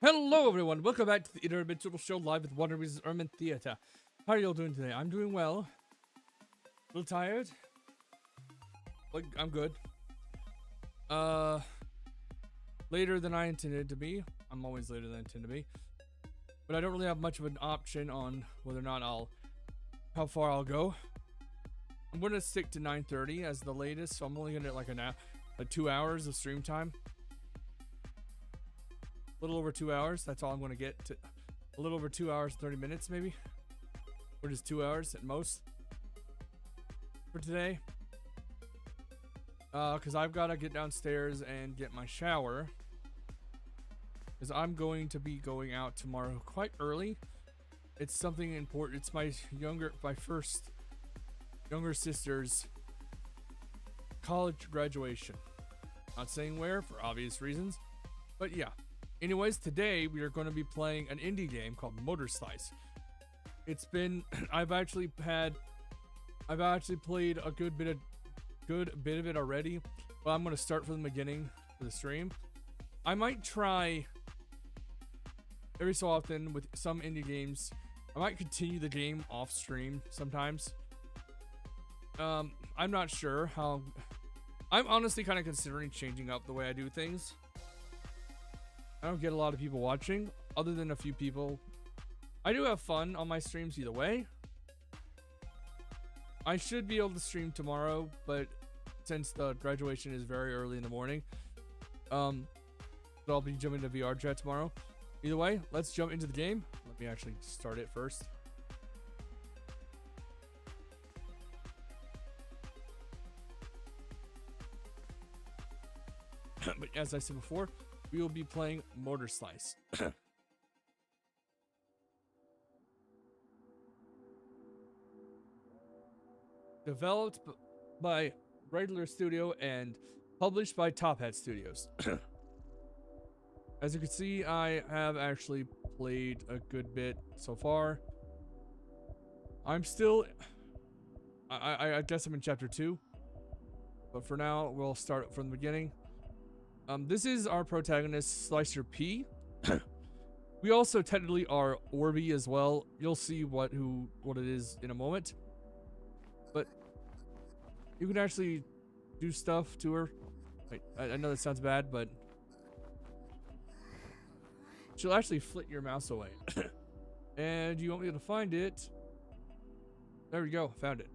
Hello everyone, welcome back to the Interdimensional Show live with Wonder Reasons Ermin Theater. How are y'all doing today? I'm doing well. A little tired. Like, I'm good. Later than I intended to be. I'm always later than I intend to be. But I don't really have much of an option on whether or not how far I'll go. I'm gonna stick to 9:30 as the latest, so I'm only gonna get like 2 hours of stream time. A little over 2 hours. That's all I'm going to get to. A little over 2 hours, 30 minutes maybe. Or just 2 hours at most. For today. Because I've got to get downstairs and get my shower. Because I'm going to be going out tomorrow quite early. It's something important. It's my first younger sister's college graduation. Not saying where for obvious reasons. But yeah. Anyways, today we are going to be playing an indie game called Motor Slice. It's been I've actually played a good bit of it already, but I'm going to start from the beginning for the stream. I might try every so often with some indie games. I might continue the game off stream sometimes. I'm not sure how. I'm honestly kind of considering changing up the way I do things. I don't get a lot of people watching, other than a few people. I do have fun on my streams either way. I should be able to stream tomorrow, but since the graduation is very early in the morning, so I'll be jumping to VR chat tomorrow. Either way, let's jump into the game. Let me actually start it first. But as I said before, we will be playing Motor Slice. Developed by Regular Studio and published by Top Hat Studios. As you can see, I have actually played a good bit so far. I'm still... I guess I'm in chapter 2. But for now, we'll start from the beginning. This is our protagonist, Slicer P. We also technically are Orby as well. You'll see what it is in a moment. But you can actually do stuff to her. Wait, I know that sounds bad, but she'll actually flit your mouse away. And you won't be able to find it. There we go, found it.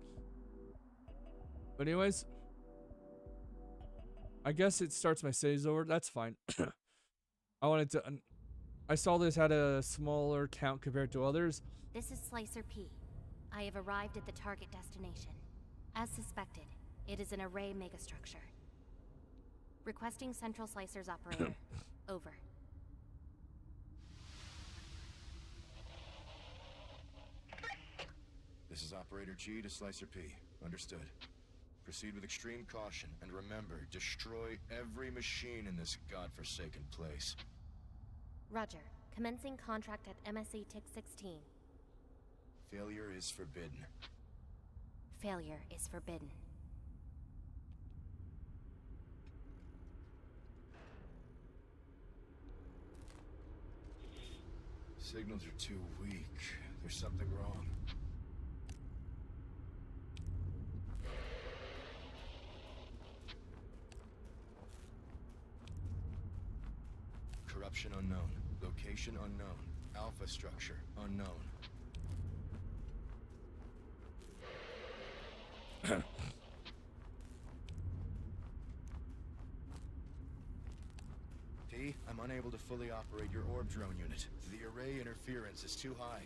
But anyways, I guess it starts my saves over. That's fine. I saw this had a smaller count compared to others. This is Slicer P. I have arrived at the target destination. As suspected, it is an array megastructure. Requesting Central Slicer's operator. Over. This is Operator G to Slicer P. Understood. Proceed with extreme caution, and remember, destroy every machine in this godforsaken place. Roger. Commencing contract at MSC TIC 16. Failure is forbidden. Failure is forbidden. Signals are too weak. There's something wrong. Corruption unknown. Location unknown. Alpha structure unknown. P, I'm unable to fully operate your orb drone unit. The array interference is too high.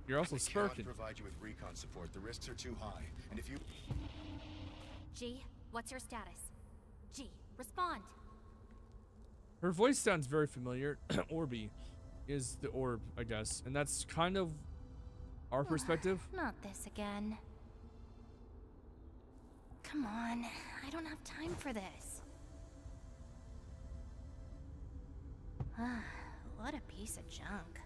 You're also I sparking. cannot provide you with recon support. The risks are too high. And if you... G, what's your status? G, respond! Her voice sounds very familiar. Orby is the orb, I guess. And that's kind of our perspective. Not this again. Come on, I don't have time for this. What a piece of junk.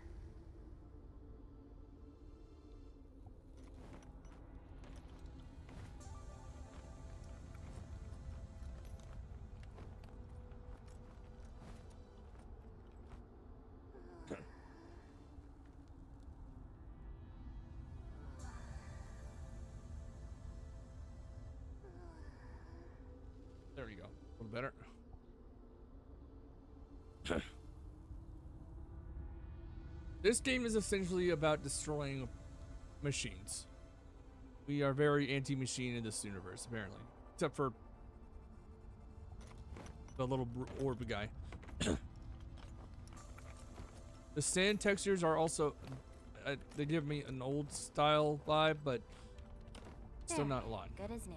we go. A little better. This game is essentially about destroying machines. We are very anti-machine in this universe, apparently. Except for the little orb guy. The sand textures are also... they give me an old style vibe, but still not a lot. Good as new.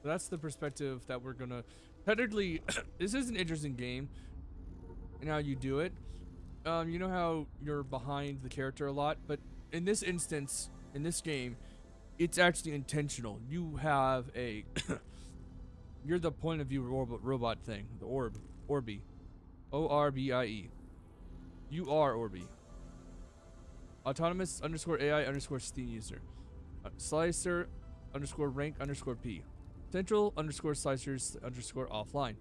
So that's the perspective that we're gonna... Technically, this is an interesting game and how you do it. You know how you're behind the character a lot, but in this instance, in this game, it's actually intentional. You have a... you're the point of view robot thing, the Orbi. O-R-B-I-E. You are Orbi. Autonomous _ AI _ Steam user. Slicer _ rank _ P. Central _ slicers _ offline.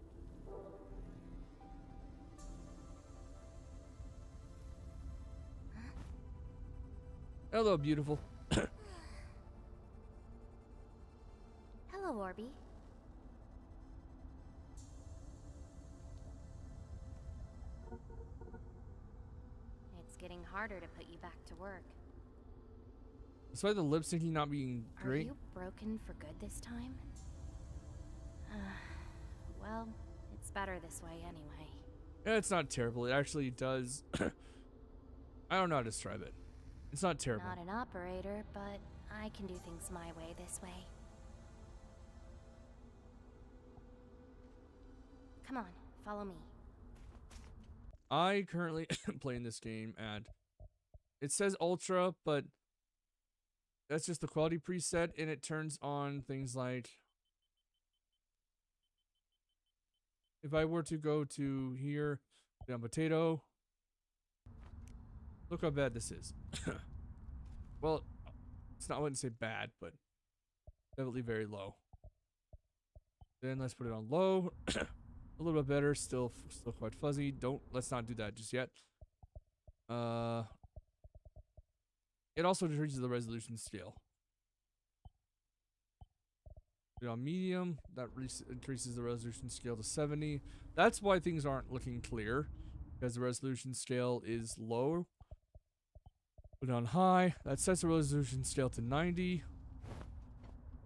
Hello, beautiful. Hello, Orbi. It's getting harder to put you back to work. Despite the lip syncing not being great. Are you broken for good this time? Well, it's better this way anyway. Yeah, it's not terrible. It actually does. I don't know how to describe it. It's not terrible. Not an operator, but I can do things my way this way. Come on, follow me. I currently am playing this game and it says ultra, but that's just the quality preset, and it turns on things like, if I were to go to here, down potato, look how bad this is. Well, it's not, I wouldn't say bad, but definitely very low. Then let's put it on low. A little bit better, still quite fuzzy. Let's not do that just yet. It also decreases the resolution scale. Put it on medium, that increases the resolution scale to 70. That's why things aren't looking clear, because the resolution scale is low. Put it on high, that sets the resolution scale to 90,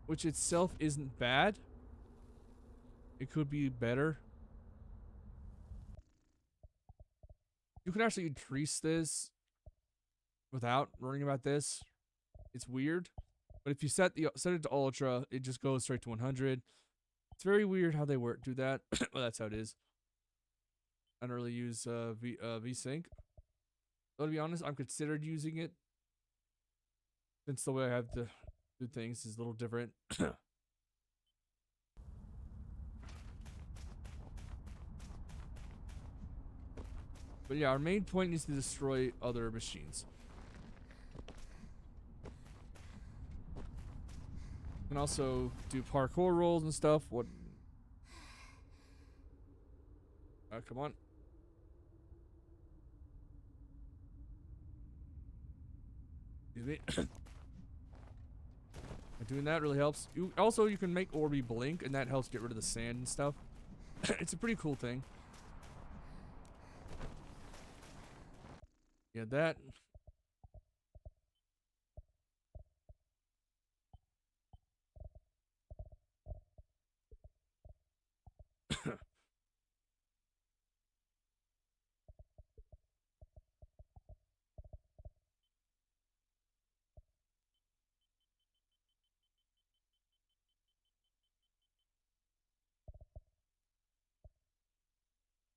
which itself isn't bad. It could be better. You can actually increase this without worrying about this. It's weird, but if you set it to ultra, it just goes straight to 100. It's very weird how they do that. Well, that's how it is. I don't really use VSync. But to be honest, I'm considered using it, since the way I have to do things is a little different. But yeah, our main point is to destroy other machines. And also do parkour rolls and stuff. What? Come on. Excuse me. Doing that really helps. You can make Orbi blink, and that helps get rid of the sand and stuff. It's a pretty cool thing. Yeah, that.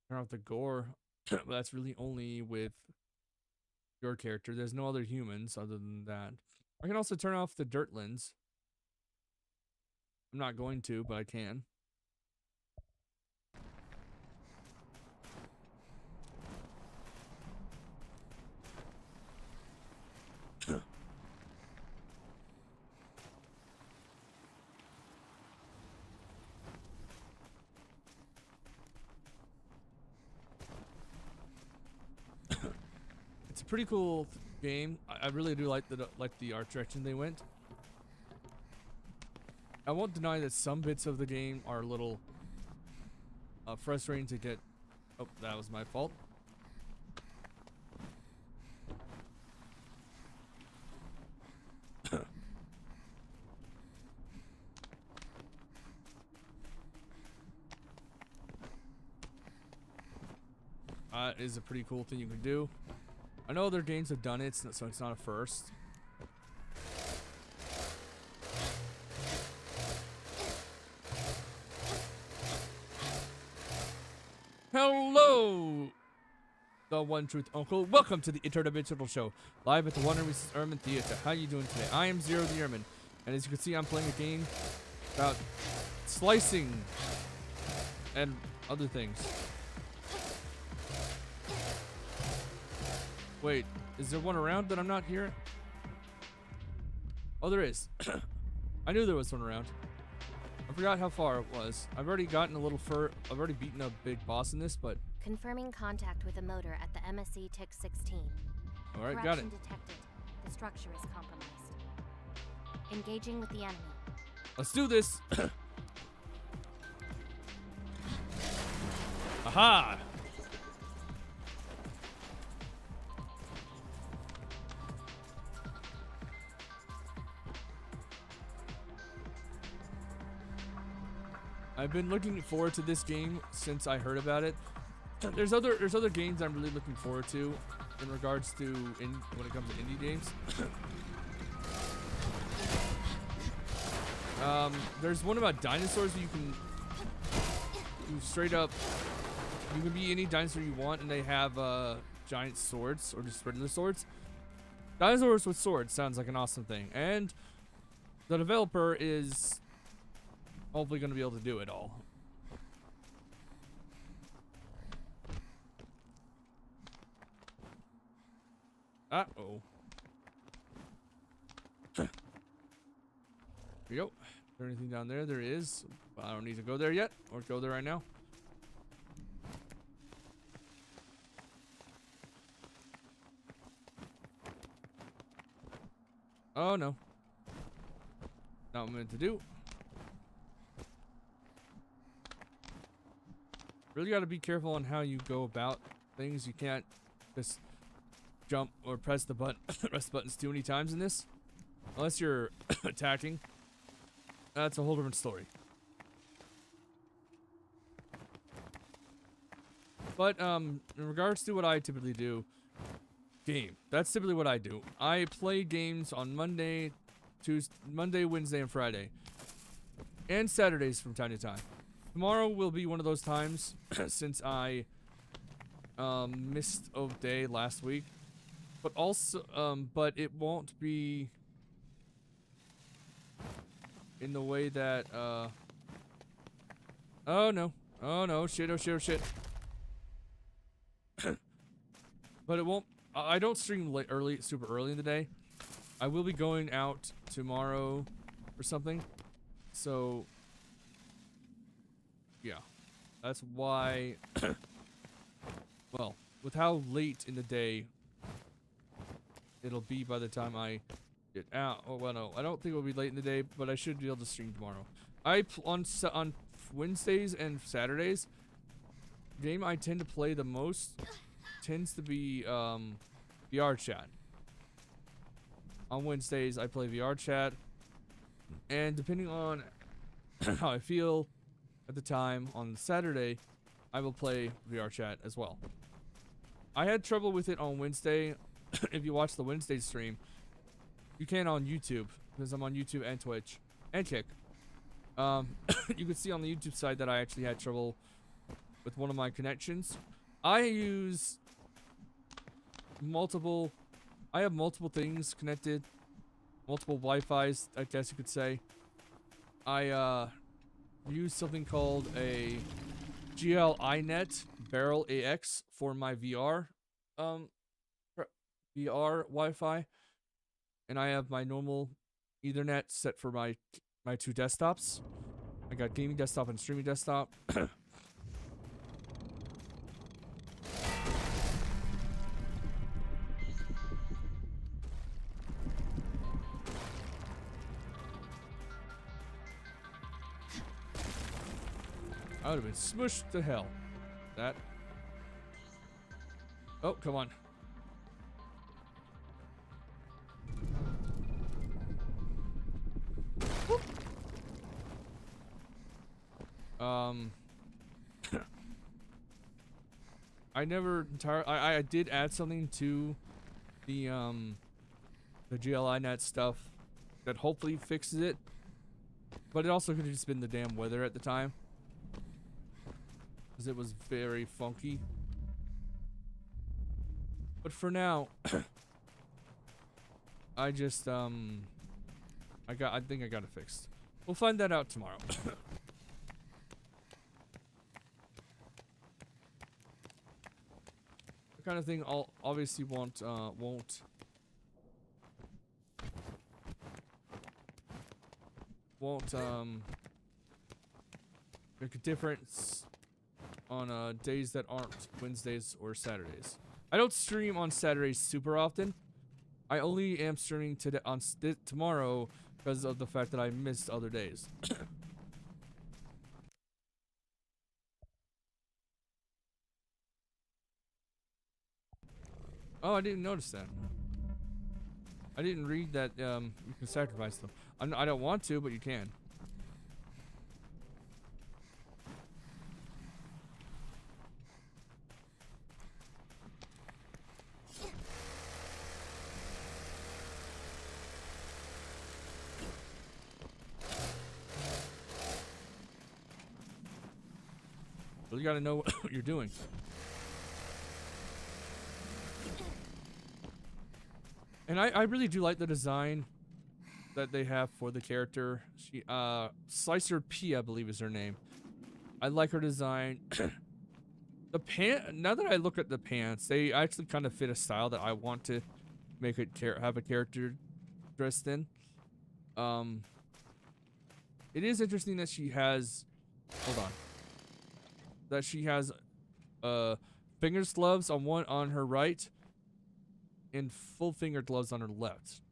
Turn off the gore, but that's really only with your character. There's no other humans other than that. I can also turn off the dirt lens. I'm not going to, but I can. It's a pretty cool game. I really do like the art direction they went. I won't deny that some bits of the game are a little frustrating to get. Oh, that was my fault. Is a pretty cool thing you can do. I know other games have done it, so it's not a first. Hello, the One Truth Uncle. Welcome to the Interdimensional Show, live at the Wonder Mrs. Ehrman Theater. How you doing today? I am Zero the Ehrman, and as you can see, I'm playing a game about slicing and other things. Wait, is there one around that I'm not hearing? Oh, there is. I knew there was one around. I forgot how far it was. I've already gotten a little I've already beaten a big boss in this, but... Confirming contact with a motor at the MSC Tick 16. Alright, got it. Detected. The structure is compromised. Engaging with the enemy. Let's do this! Aha! I've been looking forward to this game since I heard about it. There's other games I'm really looking forward to in regards to when it comes to indie games. There's one about dinosaurs. You can straight up, you can be any dinosaur you want, and they have giant swords or just regular swords. Dinosaurs with swords sounds like an awesome thing, and the developer is hopefully going to be able to do it all. Uh-oh. Here we go. Is there anything down there? There is. But I don't need to go there yet, or go there right now. Oh, no. Not what I'm meant to do. Really got to be careful on how you go about things. You can't just jump or press the button, press the buttons too many times in this, unless you're attacking. That's a whole different story. But in regards to what I typically do, that's typically what I do. I play games on Monday, Wednesday, and Friday, and Saturdays from time to time. Tomorrow will be one of those times since I missed a day last week, but also but it won't be in the way that oh no, shit, oh shit, oh shit. But it won't. I don't stream super early in the day. I will be going out tomorrow or something, so. Yeah, that's why, well, with how late in the day it'll be by the time I get out. Oh, well, no, I don't think it'll be late in the day, but I should be able to stream tomorrow. On Wednesdays and Saturdays, the game I tend to play the most tends to be VR chat. On Wednesdays, I play VR chat, and depending on how I feel at the time on Saturday, I will play VR chat as well. I had trouble with it on Wednesday. If you watch the Wednesday stream, you can on YouTube, because I'm on YouTube and Twitch and Kick. You can see on the YouTube side that I actually had trouble with one of my connections. I use I have multiple things connected, multiple Wi-Fi's, I guess you could say. I use something called a GL-iNet Barrel AX for my VR Wi-Fi, and I have my normal Ethernet set for my two desktops. I got gaming desktop and streaming desktop. I would have been smushed to hell. That. Oh, come on. Whoop. I never entirely. I did add something to the GLI net stuff that hopefully fixes it, but it also could have just been the damn weather at the time, because it was very funky. But for now, I just I think I got it fixed. We'll find that out tomorrow. The kind of thing I'll obviously won't make a difference on days that aren't Wednesdays or Saturdays. I don't stream on Saturdays super often. I only am streaming today on tomorrow because of the fact that I missed other days. Oh, I didn't notice that. I didn't read that you can sacrifice them. I don't want to, but you can. Well, you gotta know what you're doing. And I really do like the design that they have for the character. She, Slicer P, I believe is her name. I like her design. The now that I look at the pants, they actually kind of fit a style that I want to make it have a character dressed in. It is interesting that she has, hold on, that she has fingers gloves on her right and full finger gloves on her left.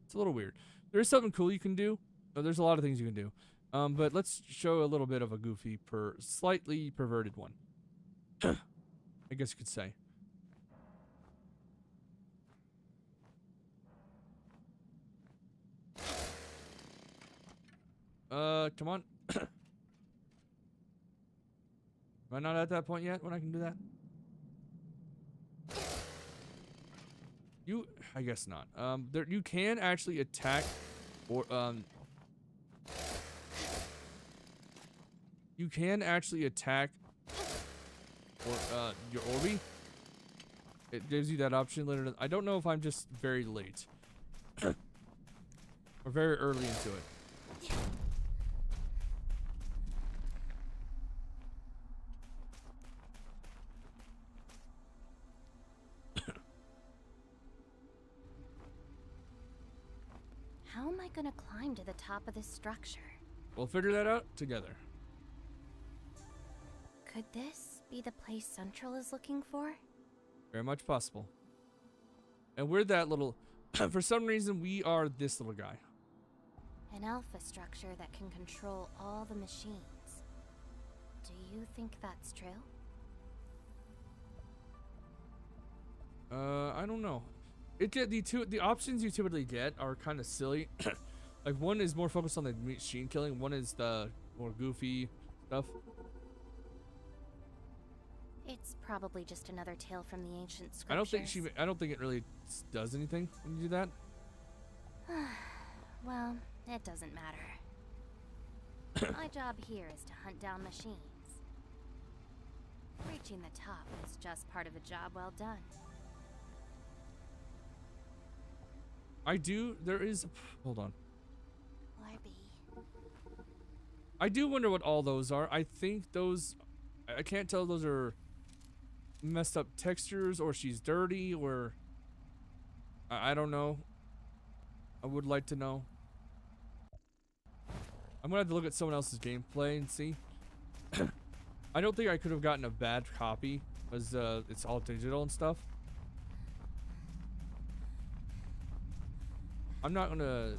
It's a little weird. There's something cool you can do. There's a lot of things you can do. But let's show a little bit of a goofy, slightly perverted one. I guess you could say. Come on. Am I not at that point yet when I can do that? I guess not. You can actually attack, or you can actually attack, or your Orby. It gives you that option later. I don't know if I'm just very late or very early into it. How am I gonna climb to the top of this structure? We'll figure that out together. Could this be the place Central is looking for? Very much possible. And we're that little... For some reason, we are this little guy. An alpha structure that can control all the machines. Do you think that's true? I don't know. The options you typically get are kind of silly. Like, one is more focused on the machine killing, one is the more goofy stuff. It's probably just another tale from the ancient scriptures. I don't think it really does anything when you do that. Well, it doesn't matter. My job here is to hunt down machines. Reaching the top is just part of a job well done. Hold on. Larby. I do wonder what all those are. I think those, I can't tell if those are messed up textures or she's dirty or, I don't know. I would like to know. I'm gonna have to look at someone else's gameplay and see. I don't think I could have gotten a bad copy because it's all digital and stuff. I'm not gonna...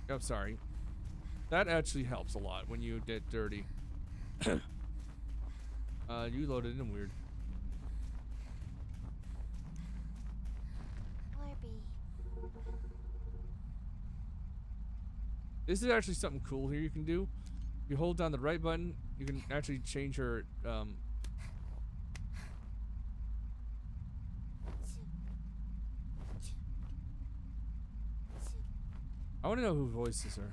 I'm sorry. That actually helps a lot when you get dirty. You loaded in weird. Orby. This is actually something cool here you can do. If you hold down the right button, you can actually change her I want to know who voices her.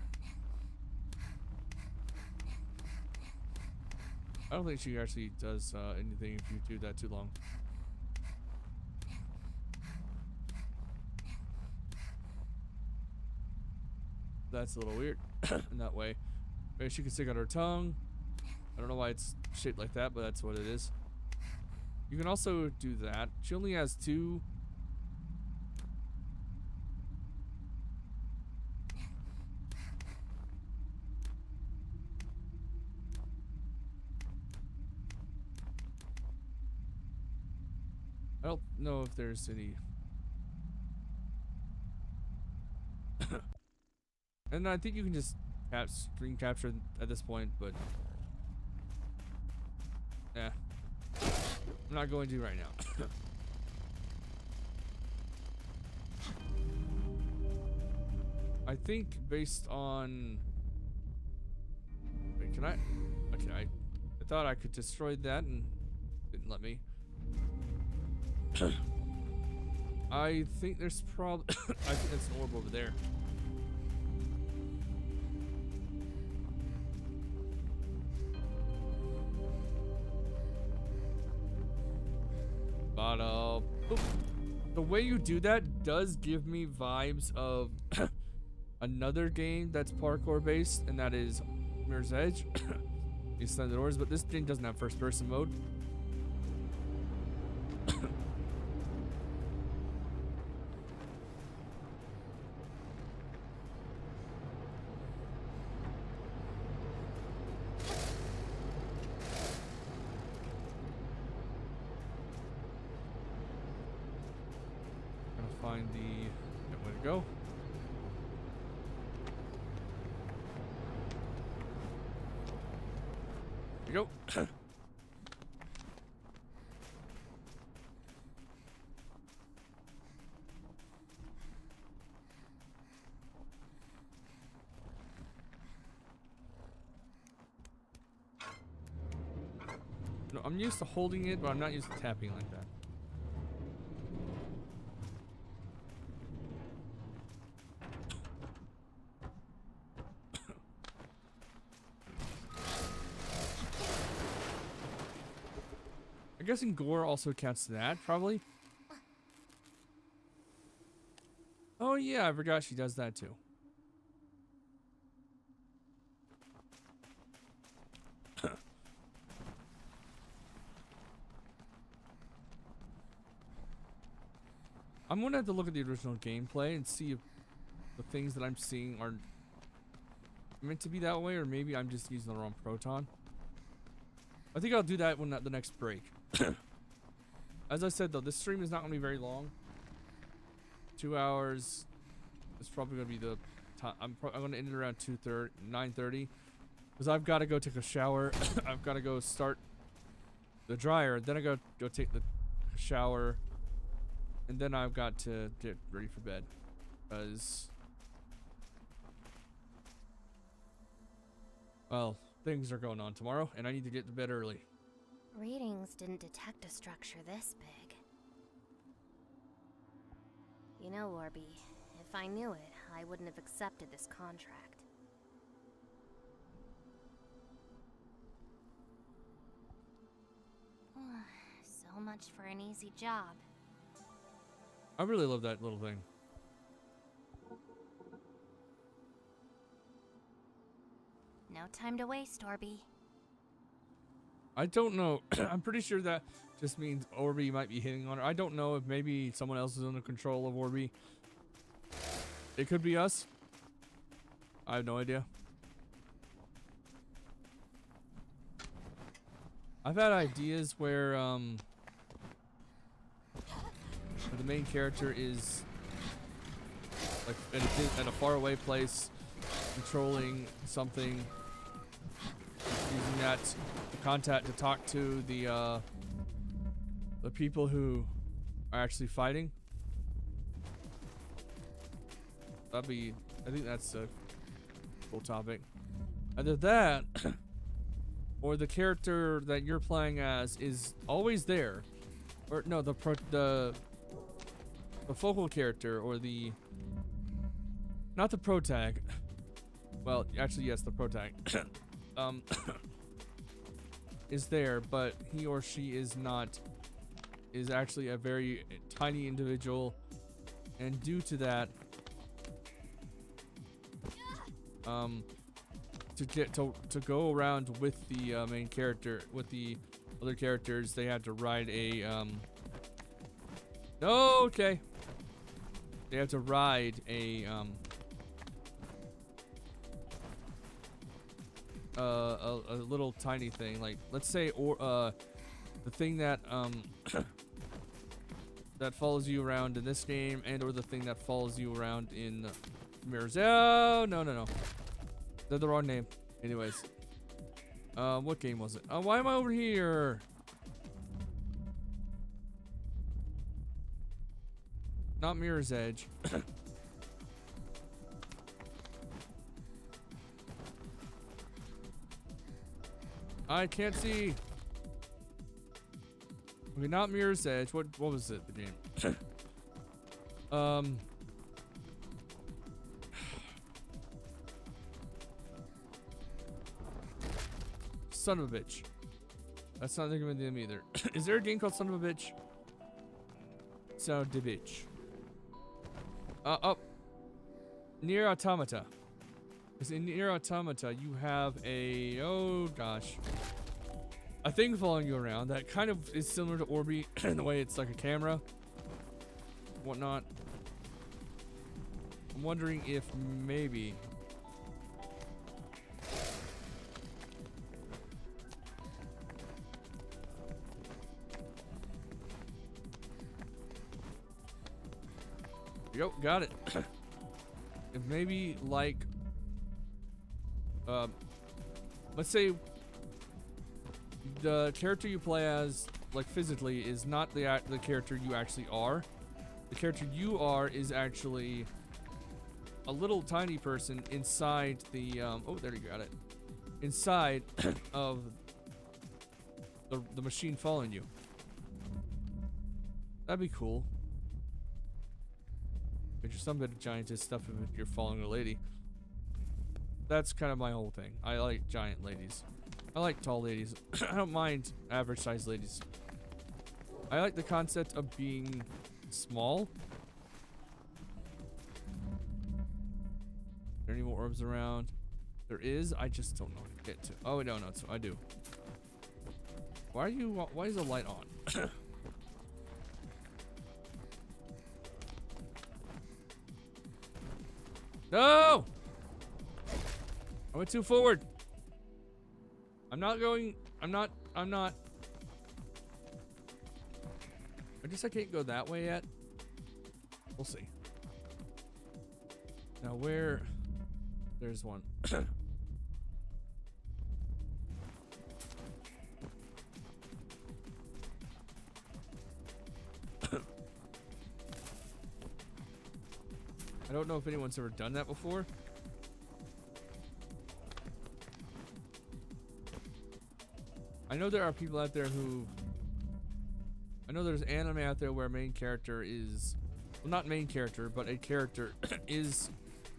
I don't think she actually does anything if you do that too long. That's a little weird in that way. Maybe she can stick out her tongue. I don't know why it's shaped like that, but that's what it is. You can also do that. She only has 2. I don't know if there's any. And I think you can just screen capture at this point, but yeah, I'm not going to right now. I think based on. Wait, can I? Okay, I thought I could destroy that and didn't let me. I think there's probably. I think that's an orb over there. But boop. The way you do that does give me vibes of another game that's parkour based, and that is Mirror's Edge. You slam the doors, but this thing doesn't have first person mode. Find the way to go. There you go. No, I'm used to holding it, but I'm not used to tapping like that. I'm guessing gore also counts to that, probably. Oh yeah, I forgot she does that too. I'm gonna have to look at the original gameplay and see if the things that I'm seeing are meant to be that way, or maybe I'm just using the wrong proton. I think I'll do that when the next break. As I said though, this stream is not gonna be very long. 2 hours. It's probably gonna be the time. I'm gonna end it around 9:30, because I've got to go take a shower. I've got to go start the dryer. Then I go take the shower, and then I've got to get ready for bed, because well, things are going on tomorrow, and I need to get to bed early. Readings didn't detect a structure this big. You know, Orby, if I knew it, I wouldn't have accepted this contract. So much for an easy job. I really love that little thing. No time to waste, Orby. I don't know. I'm pretty sure that just means Orby might be hitting on her. I don't know if maybe someone else is under control of Orby. It could be us. I have no idea. I've had ideas where the main character is like at a faraway place, controlling something, using that contact to talk to the people who are actually fighting. I think that's a cool topic. Either that, or the character that you're playing as is always there, or no, the focal character, or not the protag. Well, actually, yes, the protag. Is there, but he or she is actually a very tiny individual, and due to that, to go around with the main character, with the other characters, they had to ride a okay. They have to ride a little tiny thing, like let's say, or the thing that that follows you around in this game, and or the thing that follows you around in Mirrors. Oh no. They're the wrong name. Anyways. What game was it? Oh, why am I over here? Not Mirror's Edge. I can't see. Okay, not Mirror's Edge. What was it? The game. Son of a bitch. That's not the name of them either. Is there a game called Son of a Bitch? Son of a bitch. Nier Automata. Because in Nier Automata, you have a, oh gosh, a thing following you around that kind of is similar to Orbi in the way it's like a camera, whatnot. I'm wondering if maybe Yo, got it. If maybe like, let's say the character you play as, like physically, is not the character you actually are. The character you are is actually a little tiny person inside the oh, there you got it. Inside of the machine following you. That'd be cool. But you're some bit of giantess stuff if you're following a lady. That's kind of my whole thing. I like giant ladies. I like tall ladies. I don't mind average sized ladies. I like the concept of being small. Are there any more orbs around? There is. I just don't know how to get to. Oh, no, so I do. Why is the light on? No! I went too forward. I'm not. I guess I can't go that way yet. We'll see. Now where? There's one. I don't know if anyone's ever done that before. I know there are people out there who... I know there's anime out there where main character is... Well, not main character, but a character is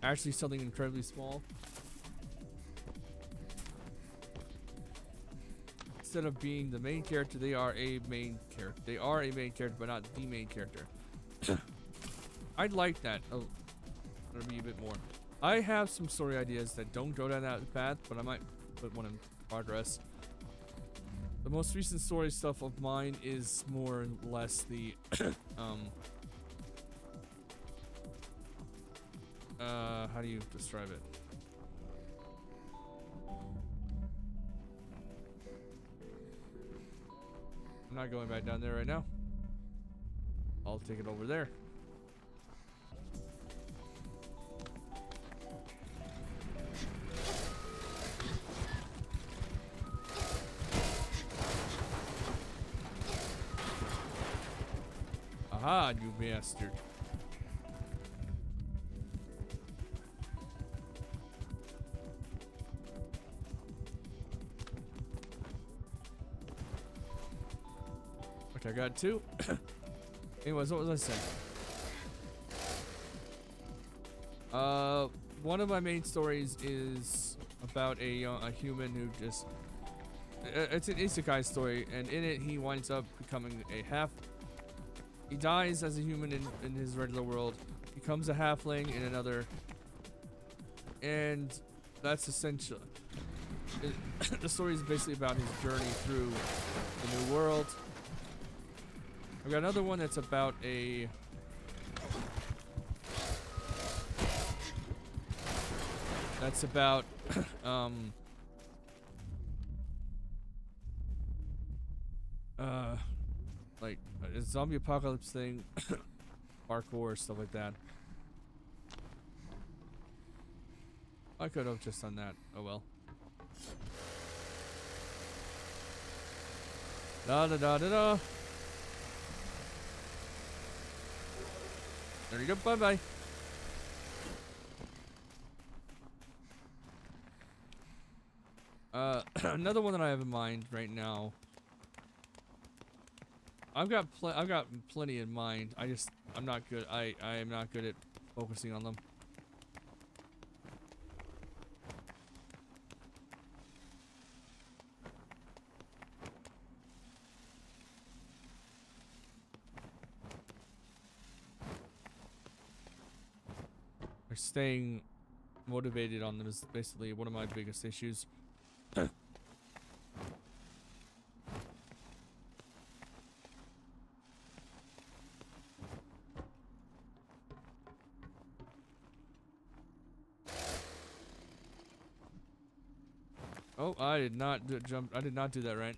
actually something incredibly small. Instead of being the main character, they are a main character. They are a main character, but not the main character. I'd like that. Oh, that'll be a bit more. I have some story ideas that don't go down that path, but I might put one in progress. The most recent story stuff of mine is more or less the how do you describe it? I'm not going back down there right now. I'll take it over there. Aha, you bastard. Okay, I got two. Anyways, what was I saying? One of my main stories is about a human who just... It's an isekai story, and in it he winds up becoming a half... He dies as a human in his regular world, becomes a halfling in another, and that's essential. The story is basically about his journey through the new world. I've got another one that's about a... That's about, like a zombie apocalypse thing, parkour, stuff like that. I could have just done that. Oh well. Da da da da da. There you go. Bye bye. Another one that I have in mind right now. I've got plenty in mind. I'm not good. I am not good at focusing on them. Staying motivated on them is basically one of my biggest issues. Oh, I did not jump. I did not do that right.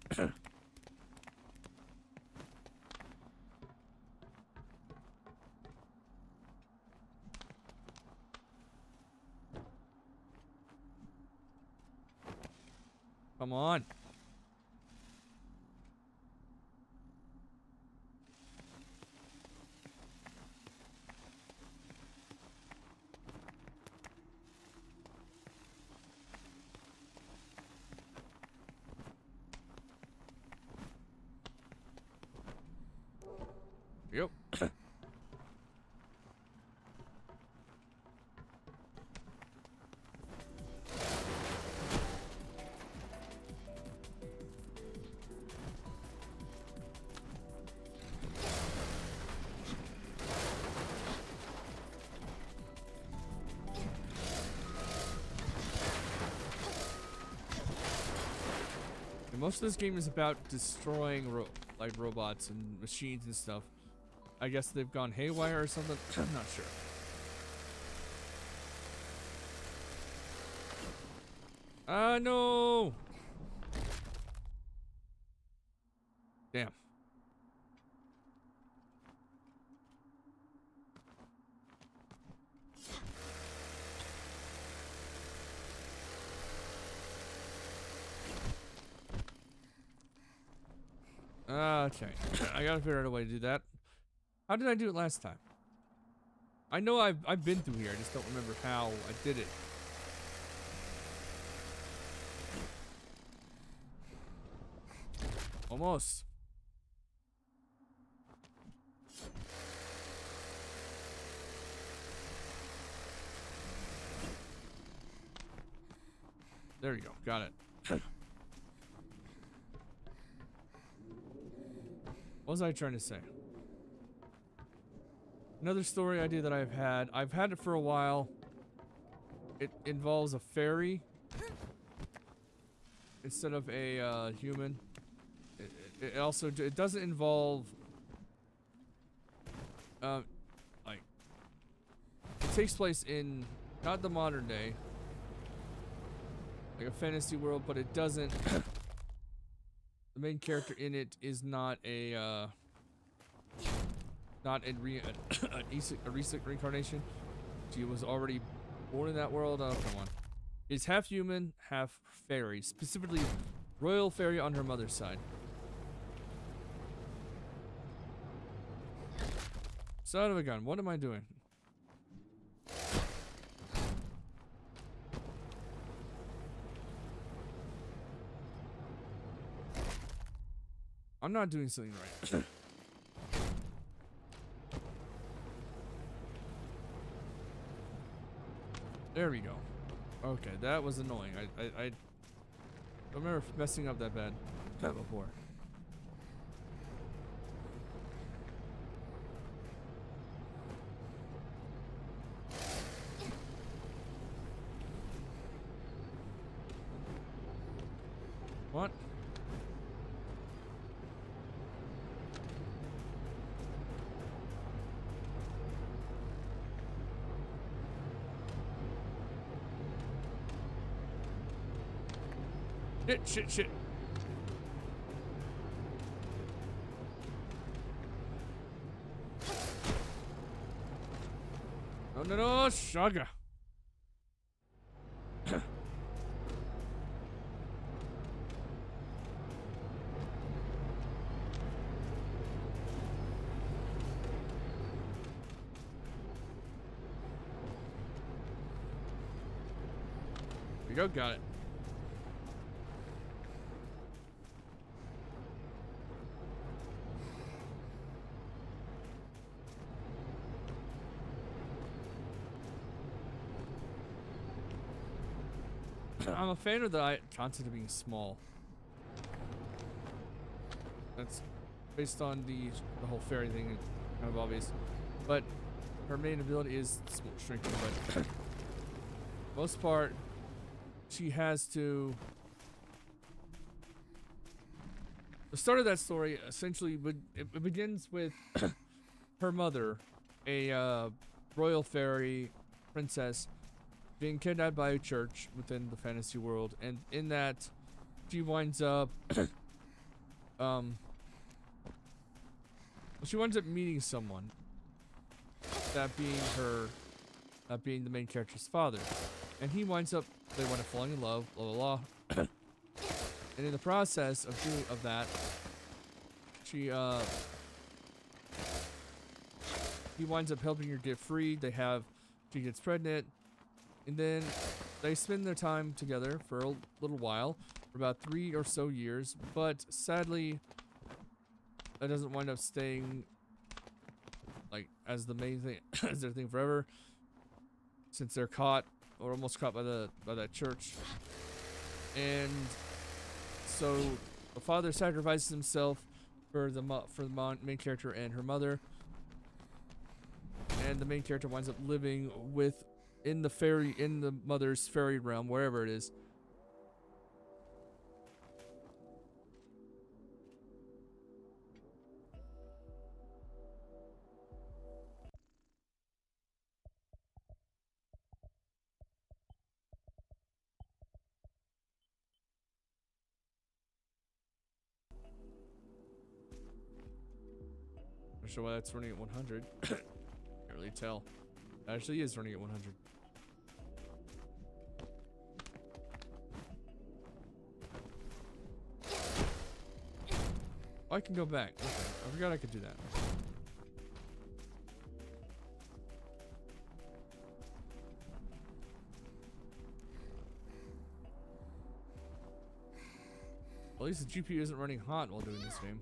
Come on. Yep. Most of this game is about destroying robots and machines and stuff. I guess they've gone haywire or something. I'm not sure. No. Damn. Okay. I gotta figure out a way to do that. How did I do it last time? I know I've been through here. I just don't remember how I did it. Almost. There you go. Got it. What was I trying to say? Another story idea that I've had it for a while. It involves a fairy instead of a human. It also it doesn't involve like it takes place in not the modern day, like a fantasy world, but it doesn't. The main character in it is not a recent reincarnation. She was already born in that world. Oh, come on. It's half human, half fairy. Specifically, royal fairy on her mother's side. Son of a gun. What am I doing? I'm not doing something right. There we go. Okay, that was annoying. I don't remember messing up that bad before. What? Shit. No, Shaga. We go, got it. I'm a fan of the concept of being small. That's based on the whole fairy thing, kind of obvious. But her main ability is shrinking, but most part, she has to. The start of that story essentially it begins with her mother, a royal fairy princess, being kidnapped by a church within the fantasy world, and in that, she winds up, she winds up meeting someone, that being the main character's father, and he winds up, they wind up falling in love, blah blah blah, and in the process of that, he winds up helping her get freed. She gets pregnant. And then they spend their time together for a little while, for about 3 or so years, but sadly, that doesn't wind up staying like as the main thing, as their thing forever, since they're caught or almost caught by that church. And so the father sacrifices himself for the main character and her mother, and the main character winds up living in the mother's fairy realm, wherever it is. Not sure why that's running at 100. Can't really tell. It actually is running at 100. Oh, I can go back. Okay, I forgot I could do that. Well, at least the GPU isn't running hot while doing this game.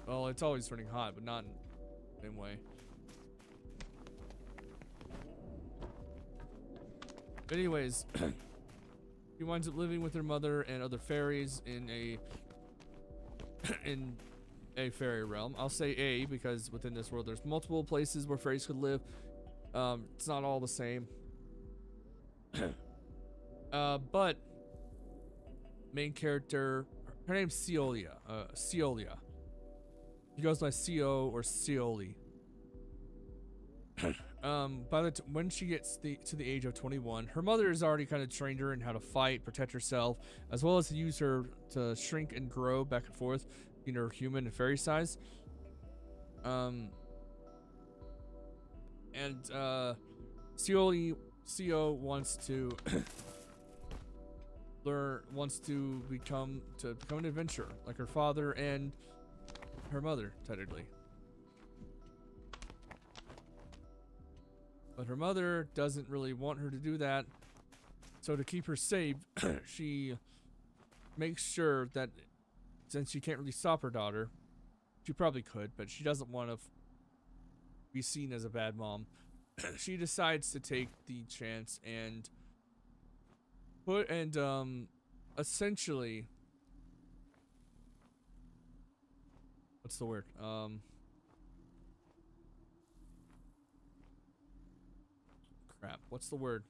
Well, it's always running hot, but not in the same way. Anyways, she winds up living with her mother and other fairies in a fairy realm. I'll say A because within this world there's multiple places where fairies could live. It's not all the same. But main character, her name's Ceolia. Ceolia. She goes by Co or Ceoli. When she gets to the age of 21, her mother has already kind of trained her in how to fight, protect herself, as well as to use her to shrink and grow back and forth in her human and fairy size. Co wants to become an adventurer like her father and her mother, technically. But her mother doesn't really want her to do that. So to keep her safe, she makes sure that since she can't really stop her daughter, she probably could, but she doesn't want to be seen as a bad mom. She decides to take the chance and essentially, what's the word? Crap. What's the word?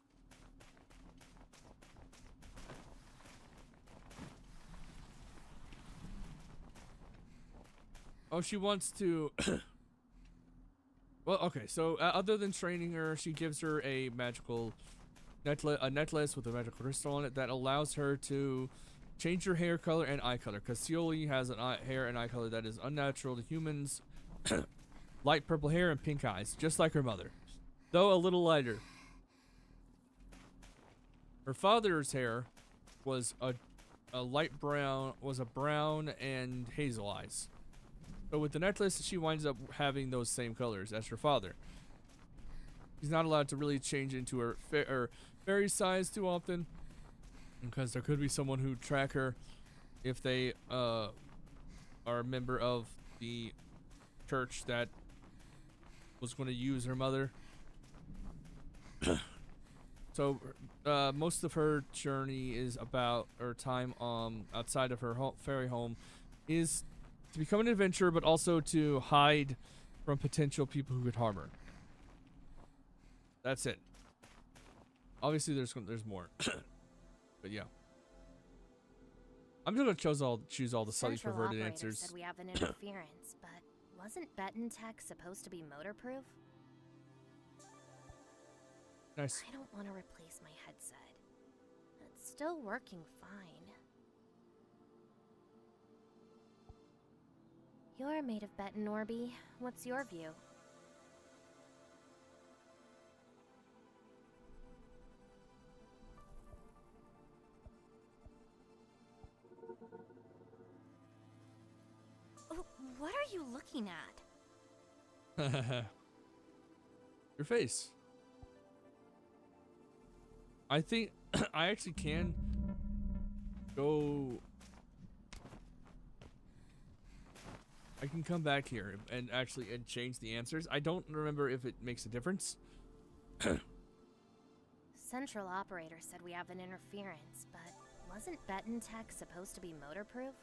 Oh, she wants to. Well, okay. So other than training her, she gives her a magical necklace with a magical crystal on it that allows her to change her hair color and eye color. Because Seoli has an hair and eye color that is unnatural to humans. Light purple hair and pink eyes, just like her mother, though a little lighter. Her father's hair was a light brown, brown and hazel eyes. But with the necklace, she winds up having those same colors as her father. She's not allowed to really change into her fairy size too often, because there could be someone who track her if they are a member of the church that was going to use her mother. So most of her journey is about, or time outside of her fairy home, is to become an adventurer, but also to hide from potential people who could harm her. That's it. Obviously, there's more, but yeah. I'm just gonna choose all the slightly Central perverted operator answers. said we have an interference, but wasn't Betten Tech supposed to be motor-proof? Nice. I don't want to replace my headset. It's still working fine. You're made of Betten, Orby. What's your view? Oh, what are you looking at? Your face. I think I actually can go. I can come back here and change the answers. I don't remember if it makes a difference. Central operator said we have an interference, but wasn't Betten Tech supposed to be motor-proof?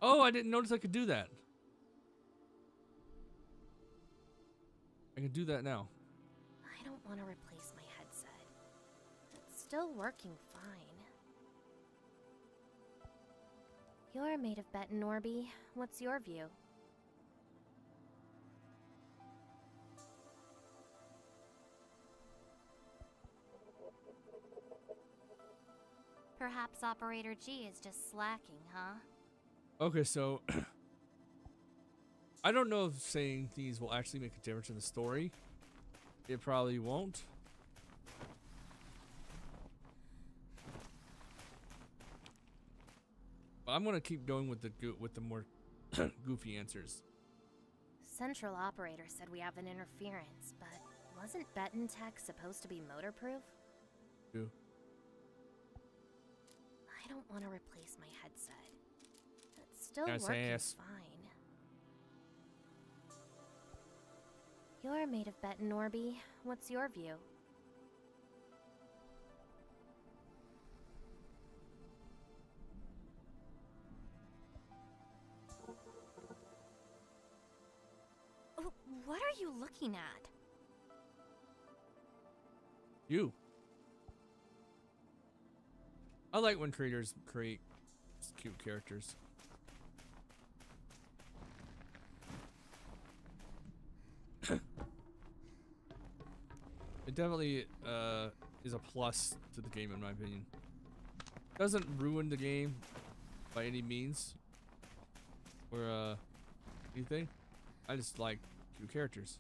Oh, I didn't notice I could do that. I can do that now. I don't want to replace my headset. It's still working fine. You're made of Betten, Orby. What's your view? Perhaps Operator G is just slacking, huh? Okay, so I don't know if saying these will actually make a difference in the story. It probably won't. But I'm gonna keep going with the more goofy answers. Central operator said we have an interference, but wasn't Betten Tech supposed to be motor-proof? Who? I don't want to replace my headset. It's still Yes, working yes. fine. You're made of Betten, Orby. What's your view? Oh, what are you looking at? You. I like when creators create cute characters. It definitely is a plus to the game in my opinion. Doesn't ruin the game by any means or anything. I just like cute characters.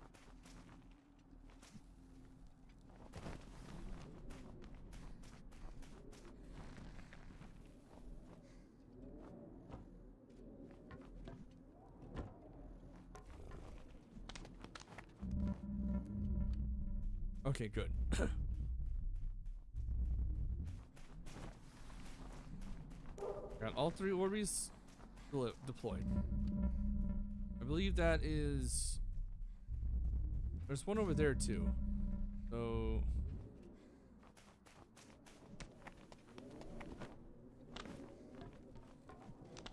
Okay, good. Got all 3 Orbeez deployed. I believe that is... There's one over there too. So...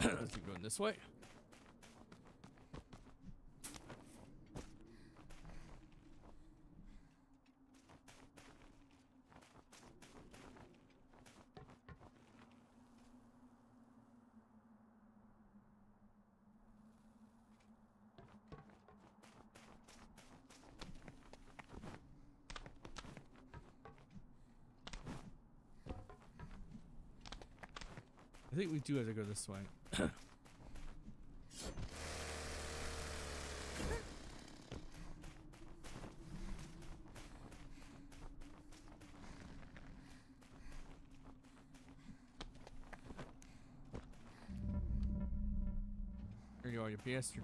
Let's keep going this way. I think we do have to go this way. Here you are, you bastard.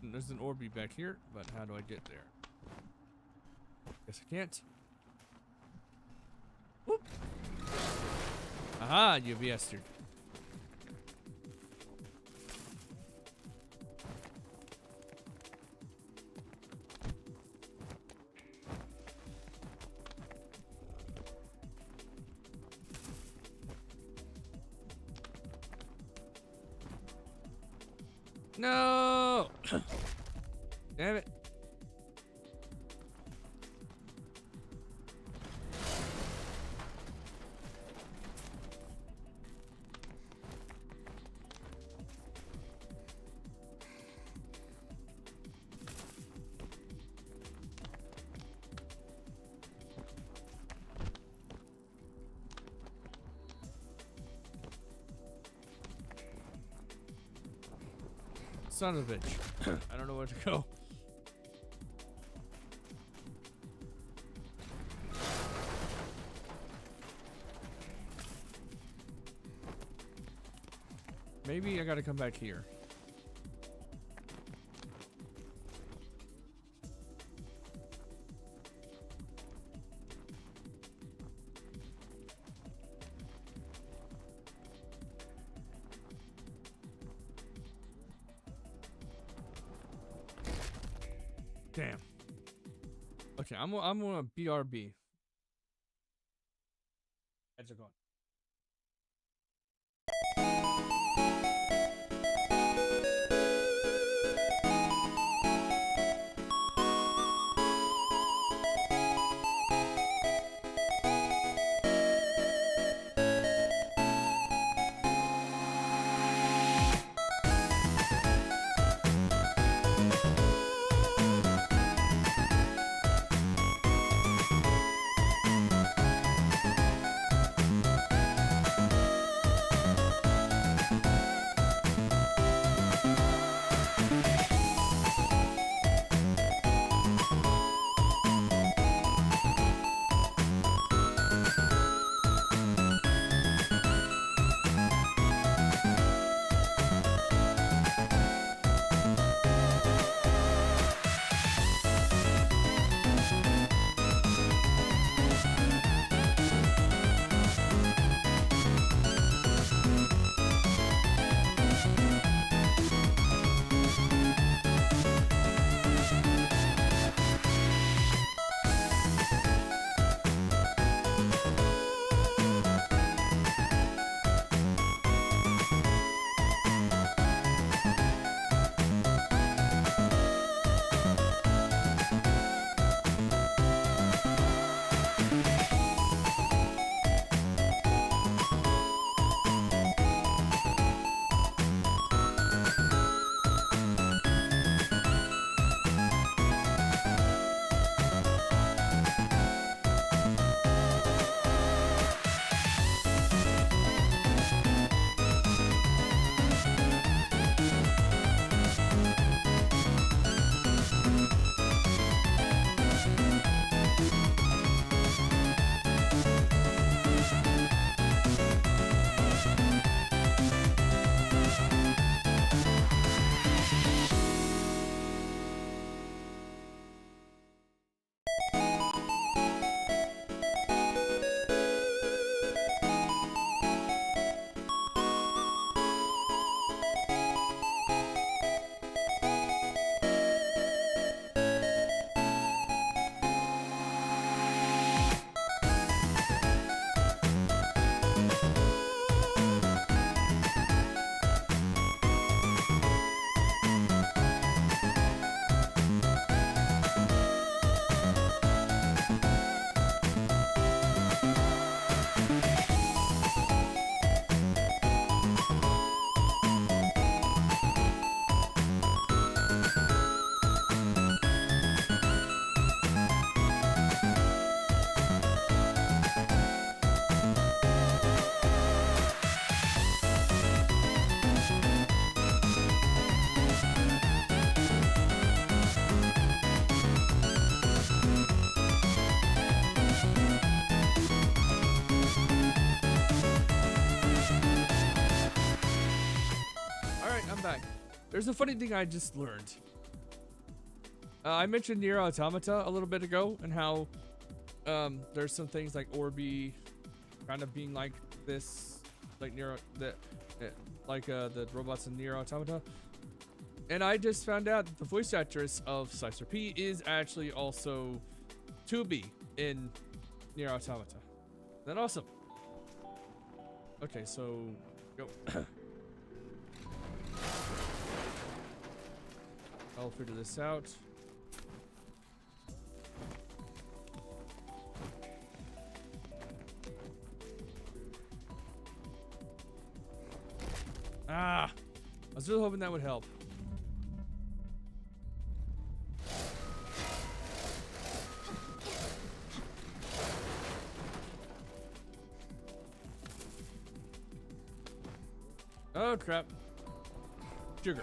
There's an Orby back here, but how do I get there? Guess I can't. Whoop! Aha, you bastard. No! Damn it. Son of a bitch. I don't know where to go. Maybe I gotta come back here. Damn. Okay, I'm gonna BRB. Heads are going. There's a funny thing I just learned. I mentioned Nier Automata a little bit ago, and how there's some things like Orbi kind of being like this, like the robots in Nier Automata. And I just found out that the voice actress of Seizure P is actually also 2B in Nier Automata. Isn't that awesome? Okay, so go. I'll figure this out. Ah! I was really hoping that would help. Oh crap. Sugar.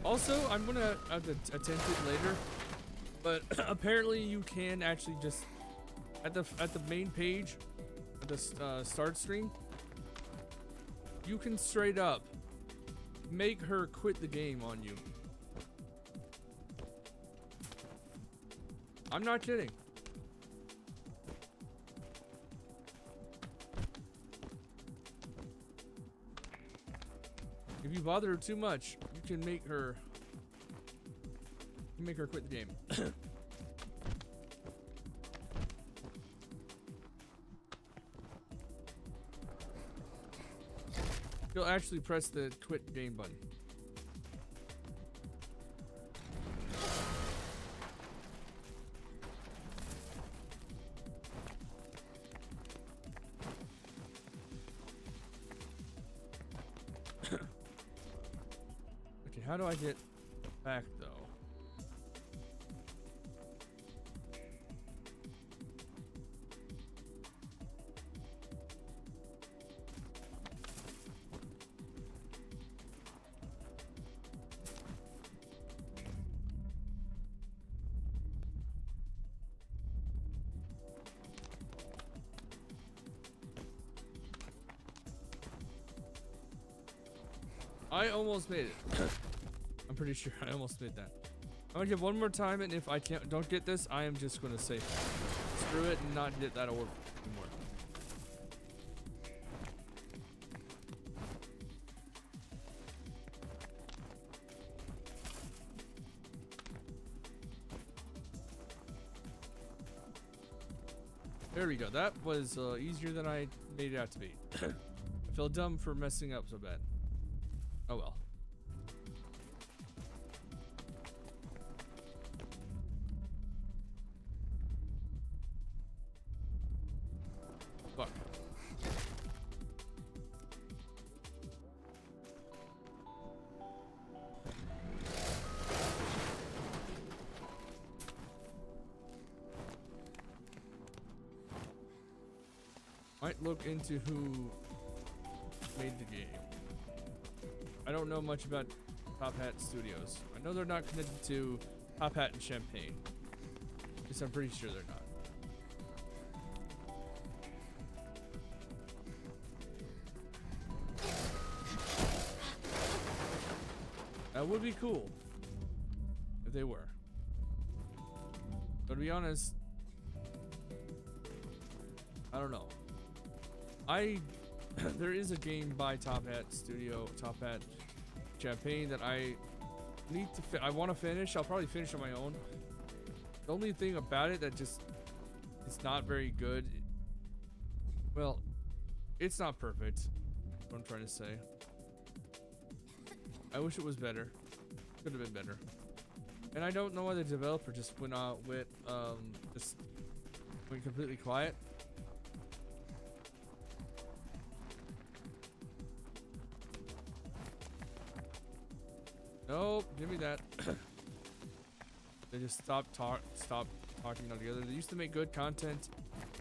Also, I'm gonna attempt it later, but apparently you can actually just at the main page, at the start screen, you can straight up make her quit the game on you. I'm not kidding. If you bother her too much, you can make her quit the game. You'll actually press the quit game button. Okay, how do I get back though? I almost made it. I'm pretty sure I almost made that. I'm gonna give one more time, and if I don't get this, I am just gonna say screw it and not get that orb anymore. There we go. That was easier than I made it out to be. I feel dumb for messing up so bad. Oh well. Fuck. Might look into who made the game. I don't know much about Top Hat Studios. I know they're not connected to Top Hat and Champagne. At least I'm pretty sure they're not. That would be cool if they were. But to be honest, I don't know. There is a game by Top Hat Studio, Top Hat Champagne that I need to. I want to finish. I'll probably finish on my own. The only thing about it that just it's not very good. Well, it's not perfect. That's what I'm trying to say. I wish it was better. Could have been better. And I don't know why the developer just went out with just went completely quiet. Nope, give me that. They just stopped talking altogether. They used to make good content,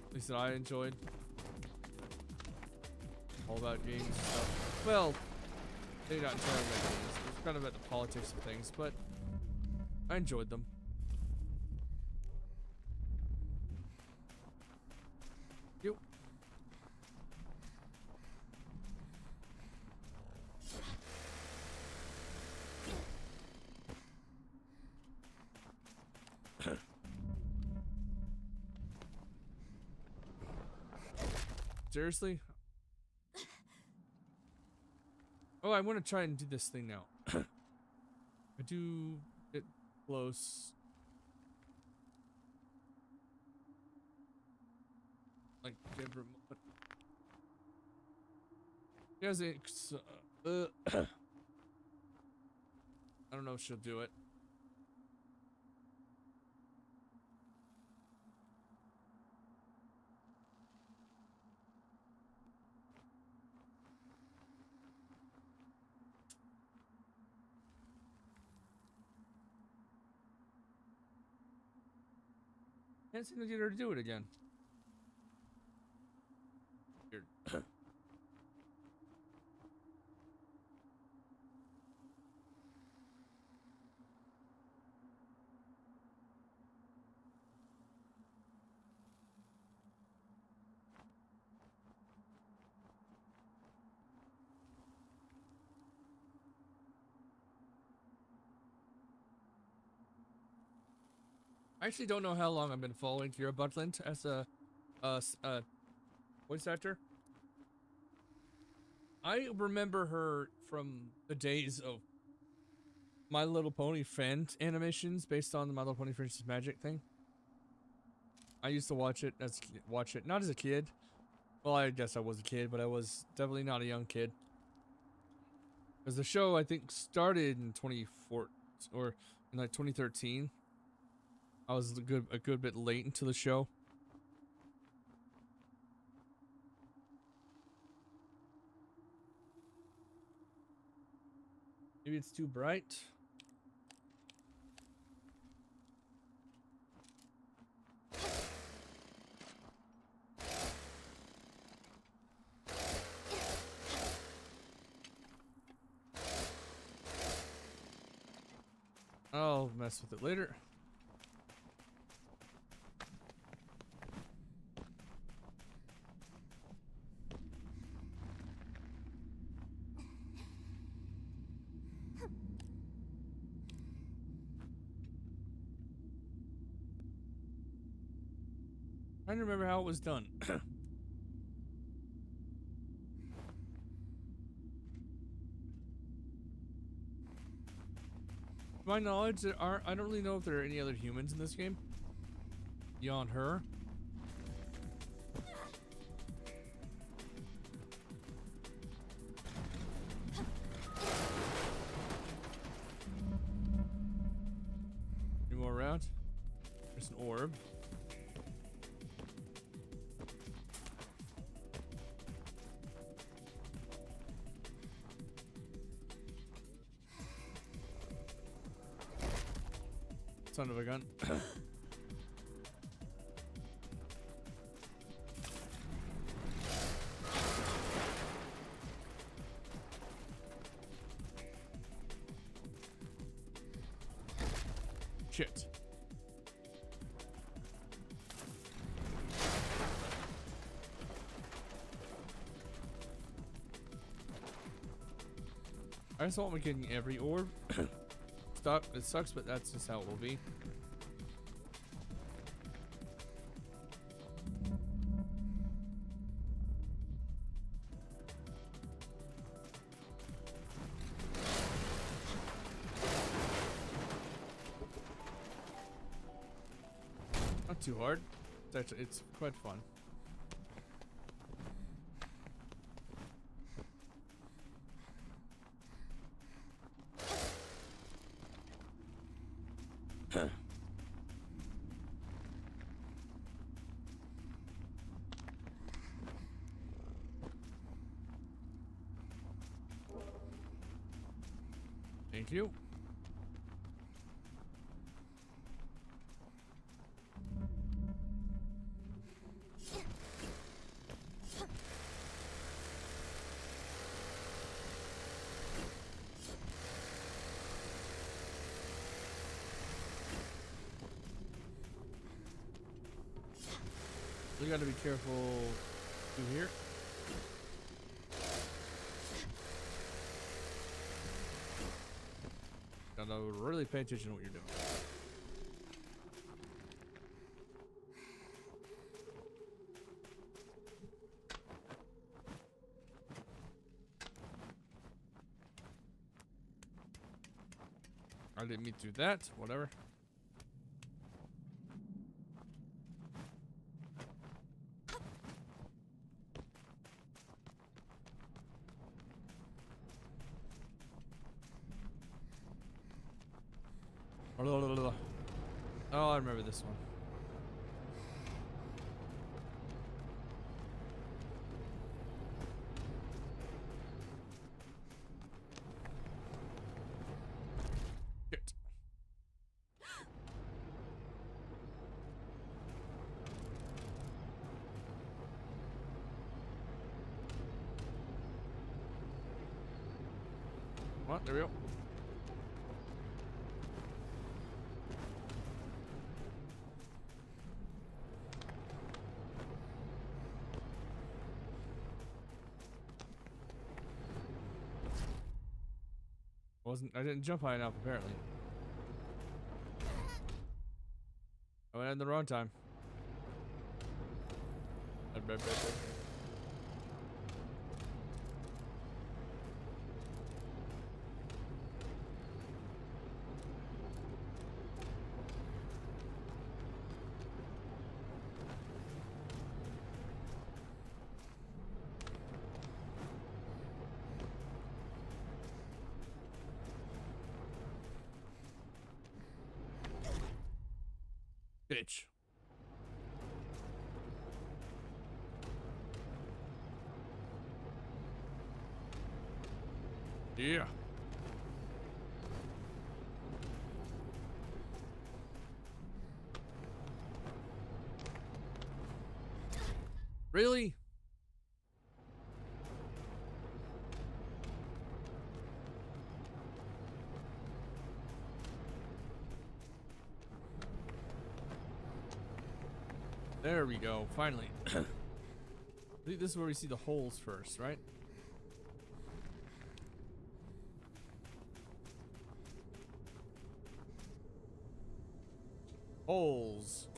at least that I enjoyed. All about games and stuff. Well, they got entirely about games. It's kind of about the politics of things, but I enjoyed them. Yep. Seriously? Oh, I want to try and do this thing now. I do get close. Like every moment. Yes, I don't know if she'll do it. Can't seem to get her to do it again. Weird. I actually don't know how long I've been following Kira Buckland as a voice actor. I remember her from the days of My Little Pony fan animations based on the My Little Pony Princess Magic thing. I used to watch it not as a kid. Well, I guess I was a kid, but I was definitely not a young kid. Because the show I think started in 2014 or in like 2013. I was a good bit late into the show. Maybe it's too bright. I'll mess with it later. Trying to remember how it was done. To my knowledge, I don't really know if there are any other humans in this game beyond her. Any more around? There's an orb. Son of a gun. Shit. I just want me getting every orb. It sucks, but that's just how it will be. Not too hard. It's quite fun. Thank you. We gotta be careful through here. Gotta really pay attention to what you're doing. I didn't mean to do that. Whatever. Oh, I remember this one. Shit. What? There we go. I didn't jump high enough apparently. I went in the wrong time. Bitch. Yeah. Really? There we go, finally. I think this is where we see the holes first, right? Holes.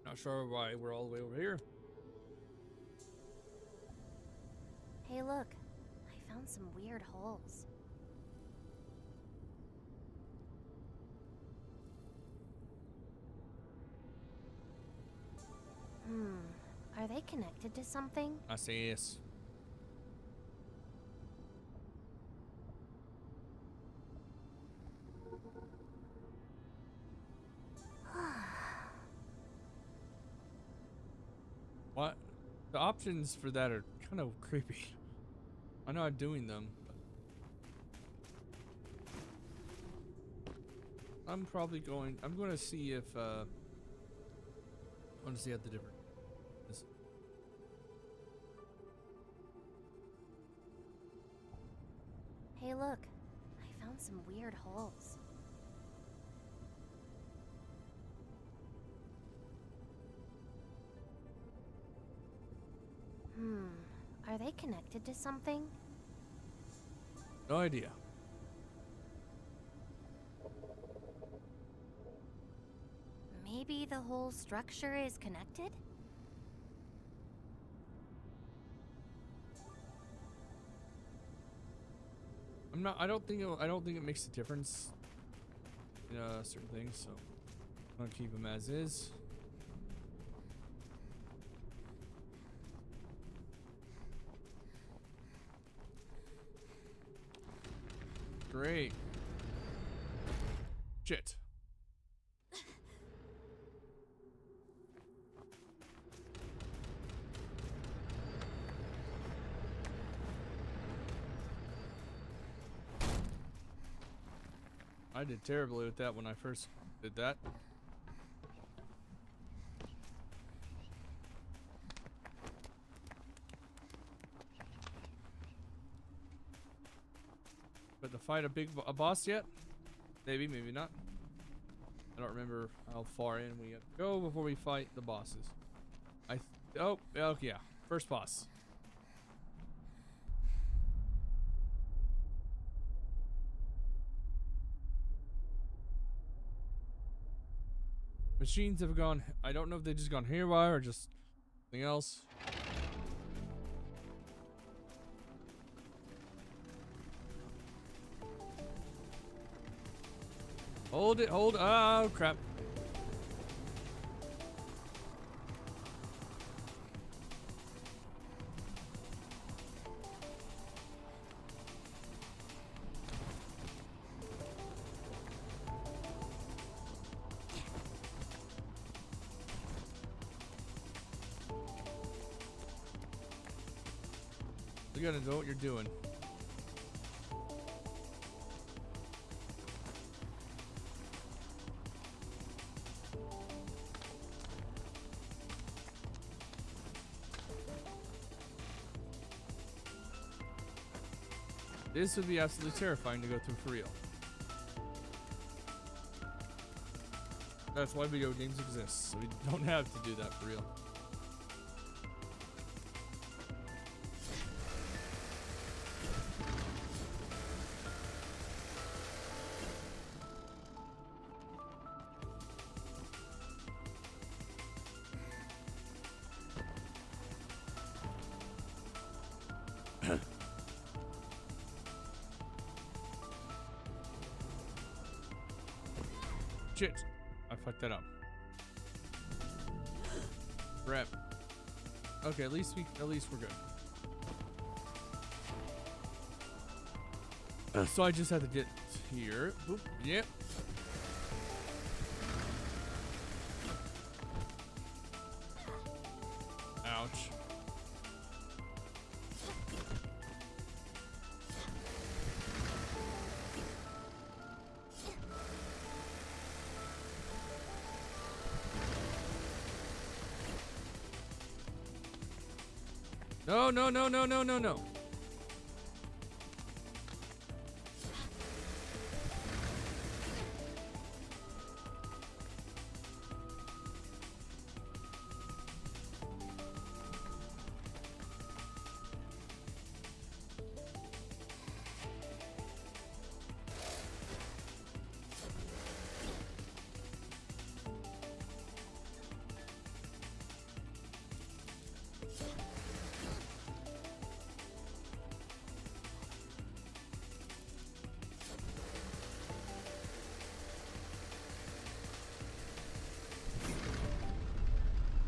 Not sure why we're all the way over here. Hey, look. I found some weird holes. Are they connected to something? I say yes. What? The options for that are kind of creepy. I know I'm doing them, but I'm going to see if I want to see how the different is. Hey, look. I found some weird holes. Are they connected to something? No idea. Maybe the whole structure is connected? I don't think it makes a difference in certain things, so I'm gonna keep them as is. Great. Shit. I did terribly with that when I first did that. But to fight a boss yet? Maybe, maybe not. I don't remember how far in we have to go before we fight the bosses. Oh, yeah, first boss. Machines have gone. I don't know if they've just gone haywire or just something else. Hold it, hold. Oh, crap. You gotta know what you're doing. This would be absolutely terrifying to go through for real. That's why video games exist, so we don't have to do that for real. Shit, I fucked that up. Crap. Okay, at least we're good. So I just have to get here. Boop. Yep. Ouch. No, no, no, no, no, no, no.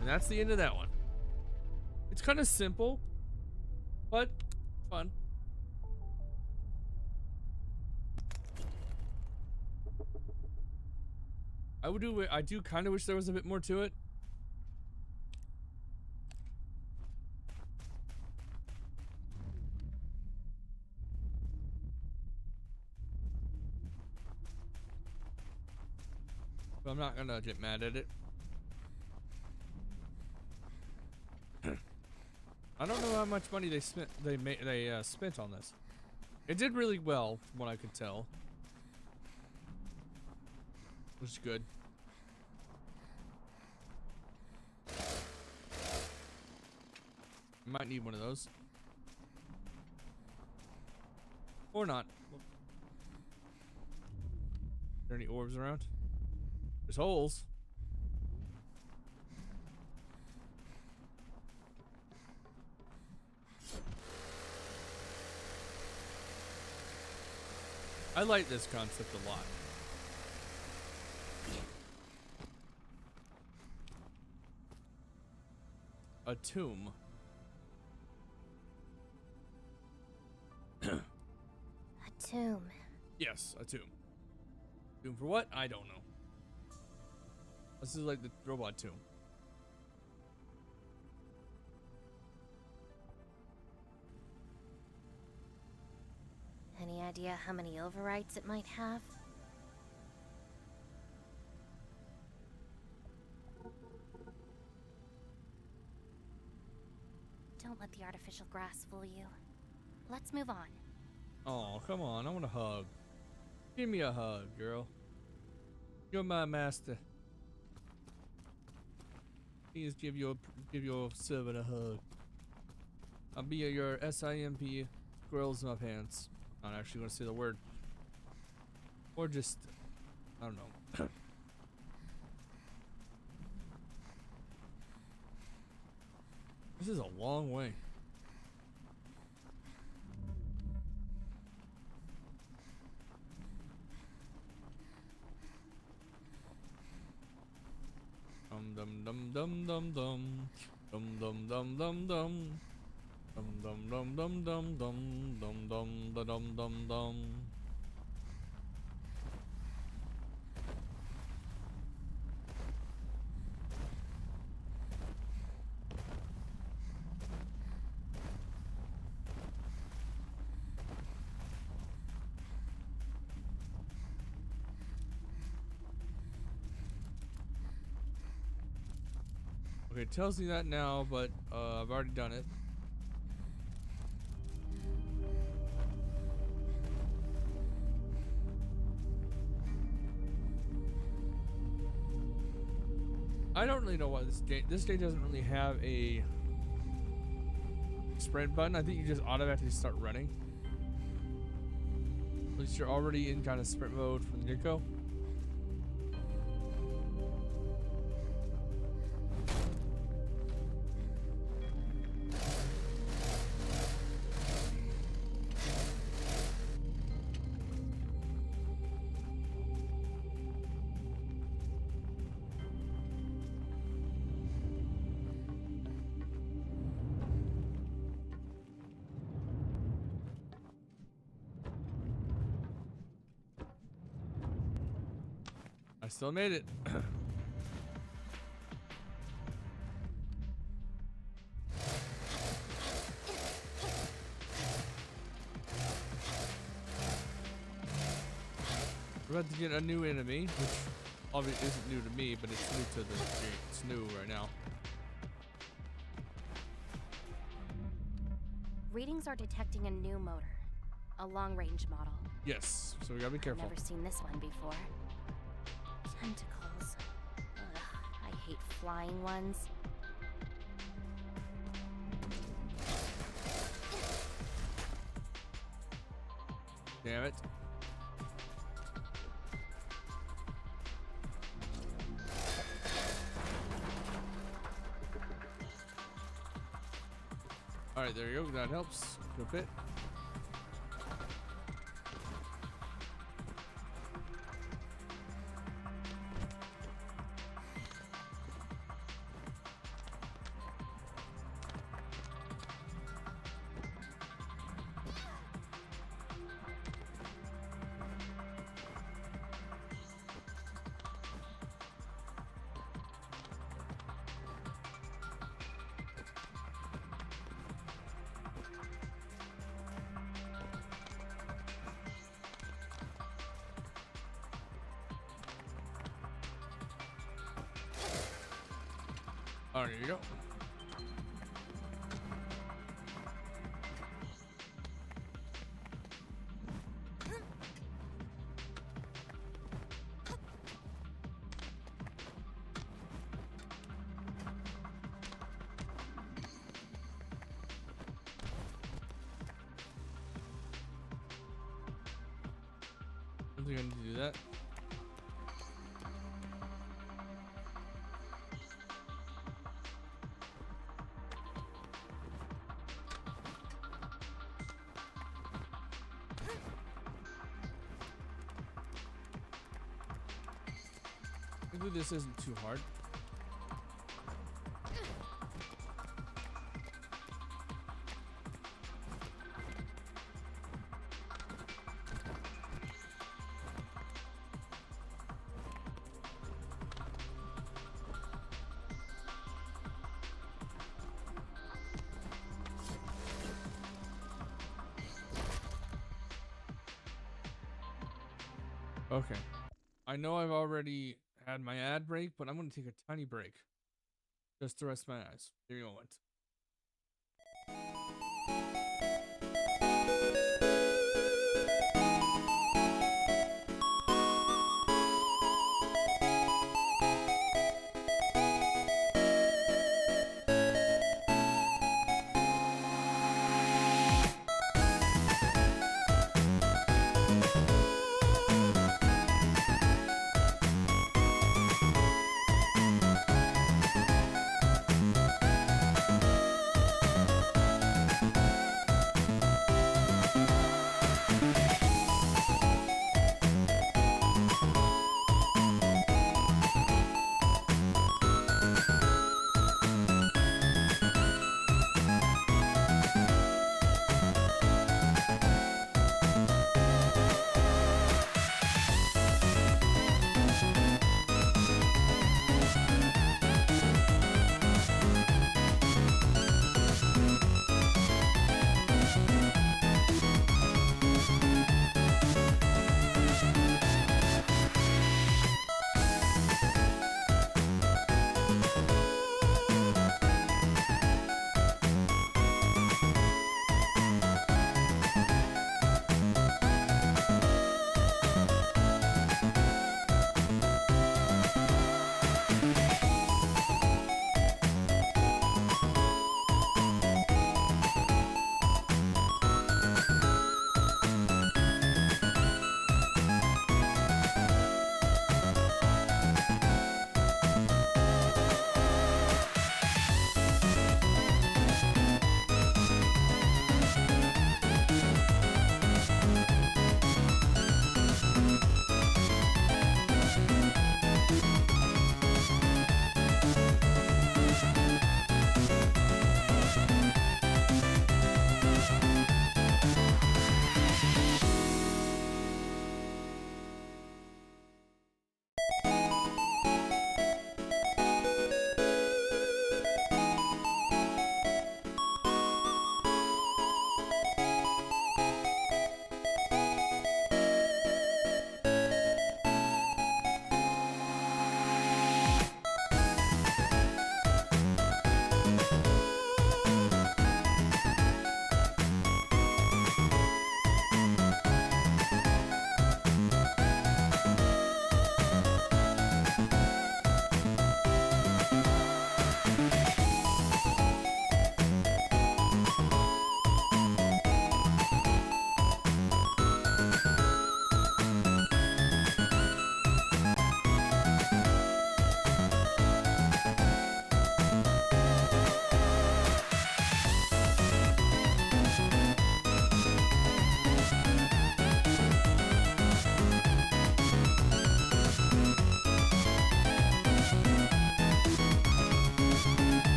And that's the end of that one. It's kind of simple, but fun. I do kind of wish there was a bit more to it. But I'm not gonna get mad at it. I don't know how much money they spent. They spent on this. It did really well, from what I could tell, which is good. Might need one of those, or not. Are there any orbs around? There's holes. I like this concept a lot. A tomb. A tomb. Yes, a tomb. Tomb for what? I don't know. This is like the robot tomb. Any idea how many overwrites it might have? Don't let the artificial grass fool you. Let's move on. Oh, come on. I want a hug. Give me a hug, girl. You're my master. Please give your servant a hug. I'll be your SIMP girls in my pants. I'm not actually going to say the word. Or just, I don't know. This is a long way. dum dum dum dum dum. Dum dum dum dum dum. Dum dum dum dum dum dum dum dum da dum dum dum. Okay, it tells me that now, but I've already done it. I don't really know why this game doesn't really have a sprint button. I think you just automatically start running. At least you're already in kind of sprint mode from the get-go. I still made it. We're about to get a new enemy, which obviously isn't new to me, but it's new to the game. It's new right now. Readings are detecting a new motor, a long-range model. Yes, so we gotta be careful. I've never seen this one before. Tentacles. Ugh, I hate flying ones. Damn it. Alright, there you go. That helps a bit. Oh, there you go. I think I need to do that. Maybe this isn't too hard. Okay. I know I've already had my ad break, but I'm going to take a tiny break. Just to rest my eyes. Give me a moment.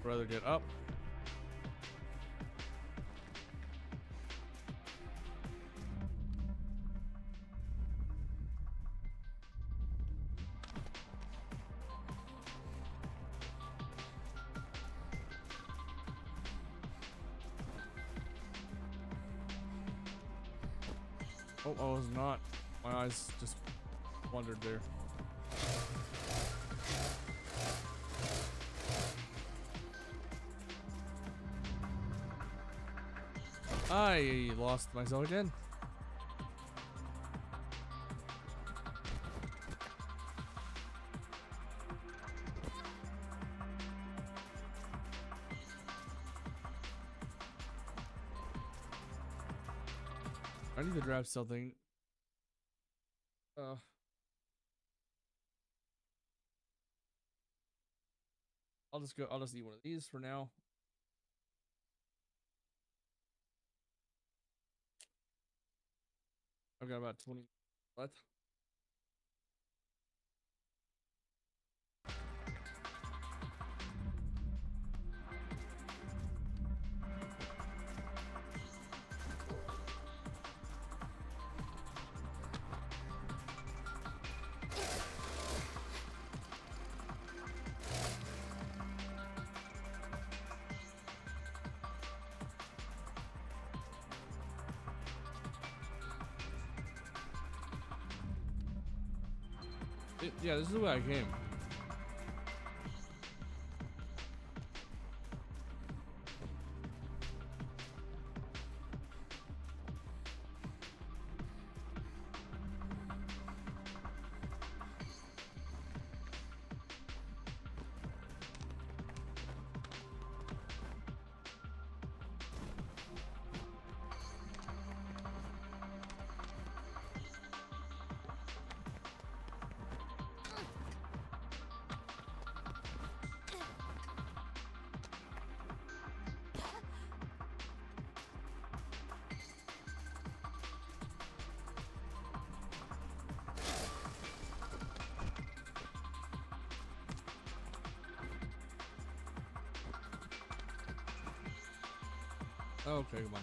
rather get up. Oh, I was not. My eyes just wandered there. I lost myself again. I need to grab something. I'll just eat one of these for now. I've got about 20 left. Yeah, this is the way I came. Okay, come on.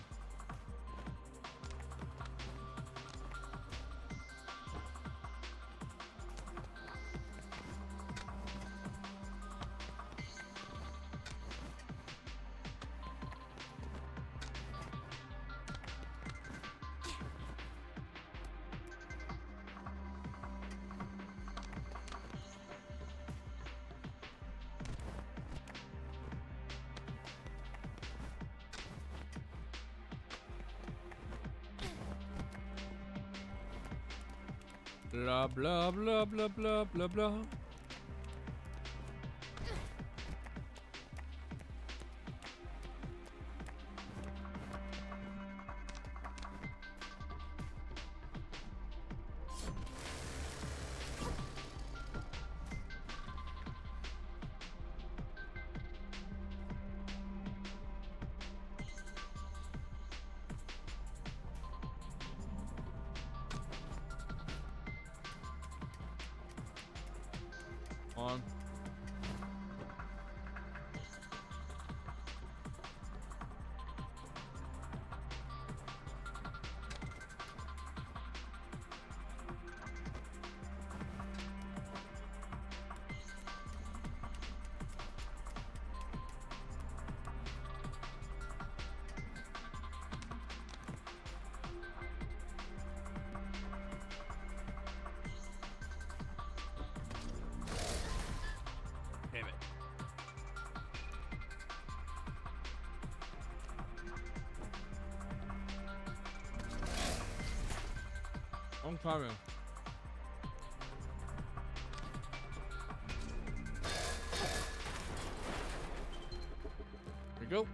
Blah blah blah blah blah blah blah. On. Damn it. I'm coming. There we go.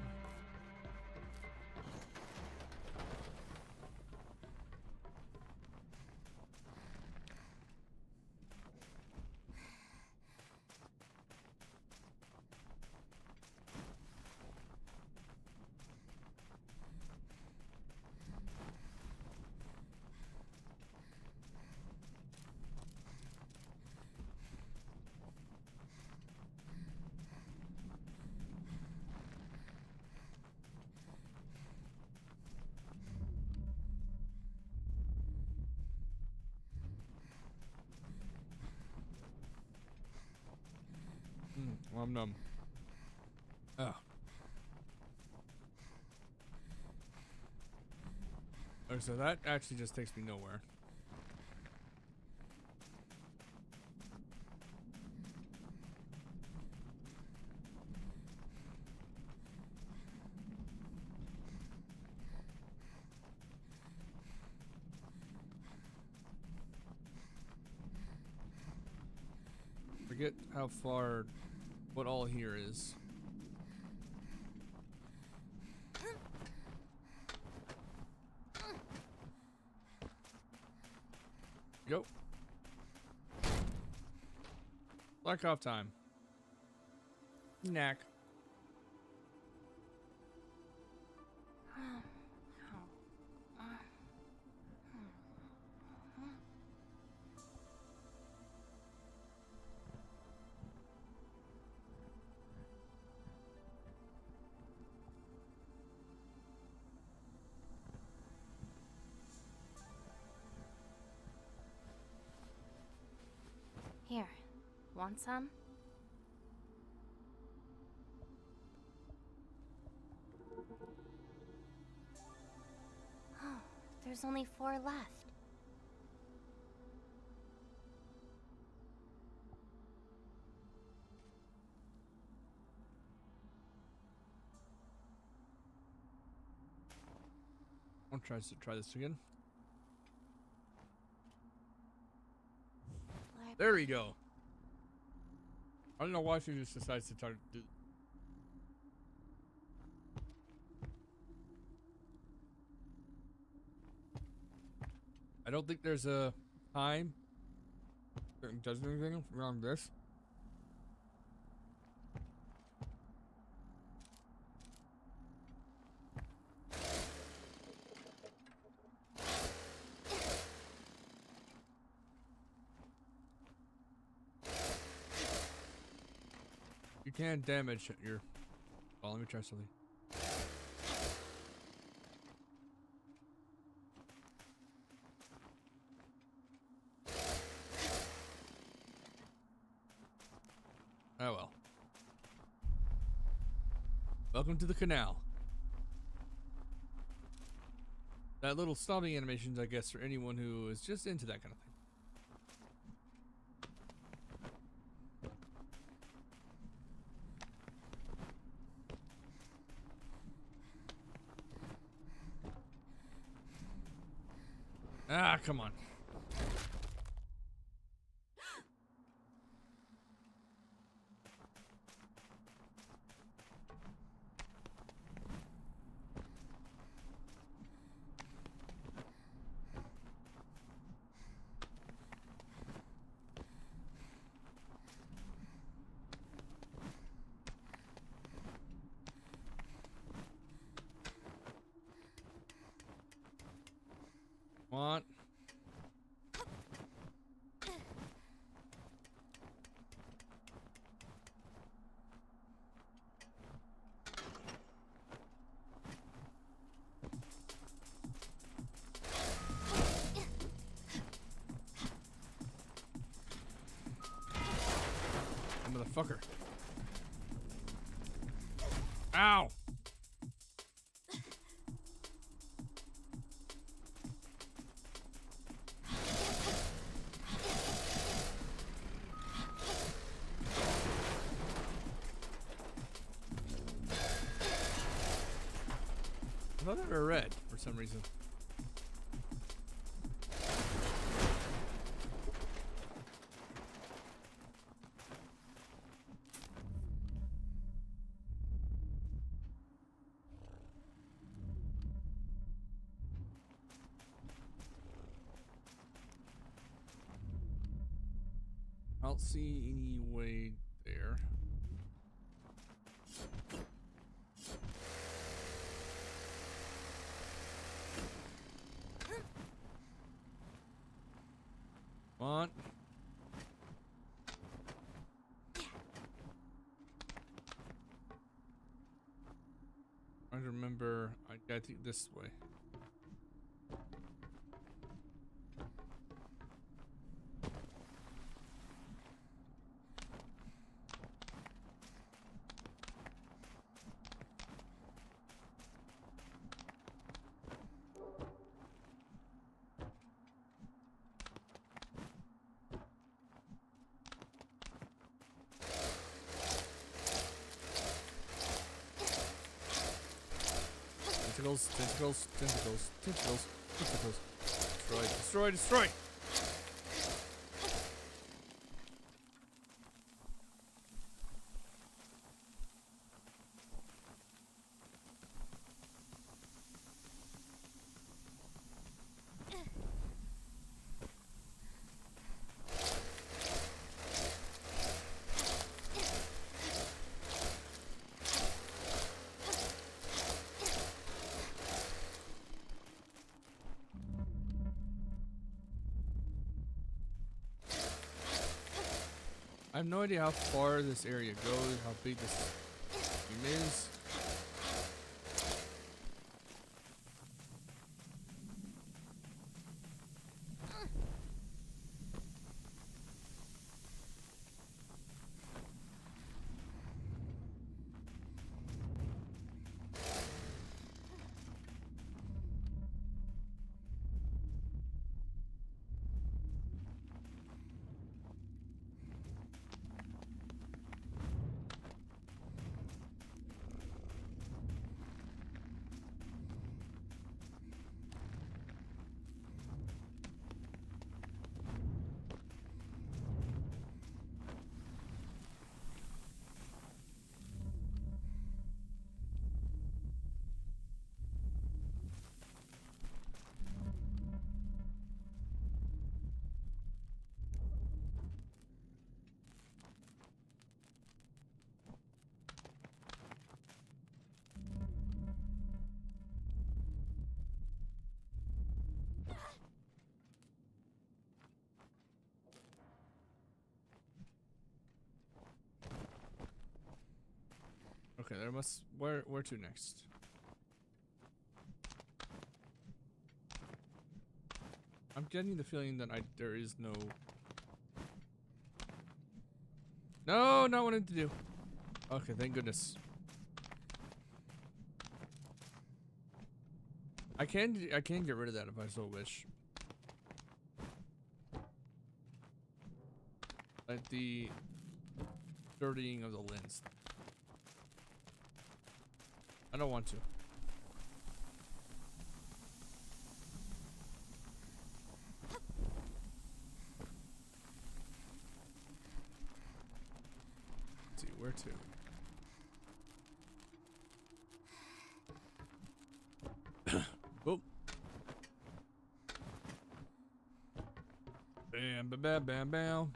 Nom nom. Oh. Okay, so that actually just takes me nowhere. Forget how far, what all here is. Go. Black off time. Knack. Here, want some? Oh, there's only 4 left. I'll try this again. There we go. I don't know why she just decides to try to do. I don't think there's a time that does anything around this. You can damage your. Oh, let me try something. Oh well. Welcome to the canal. That little stopping animations, I guess, for anyone who is just into that kind of thing. Ah, come on. What? Motherfucker. Ow! I thought they were red for some reason. I don't see any way there. Come on. I remember I gotta take this way. Tentacles, tentacles, tentacles, tentacles, tentacles. Destroy, destroy, destroy! I have no idea how far this area goes, how big this game is. Okay, there must where to next? I'm getting the feeling that there is no not what I need to do. Okay, thank goodness. I can get rid of that if I so wish. Like the dirtying of the lens. I don't want to. Let's see where to. Oh. Bam, bam, bam, bam, bam.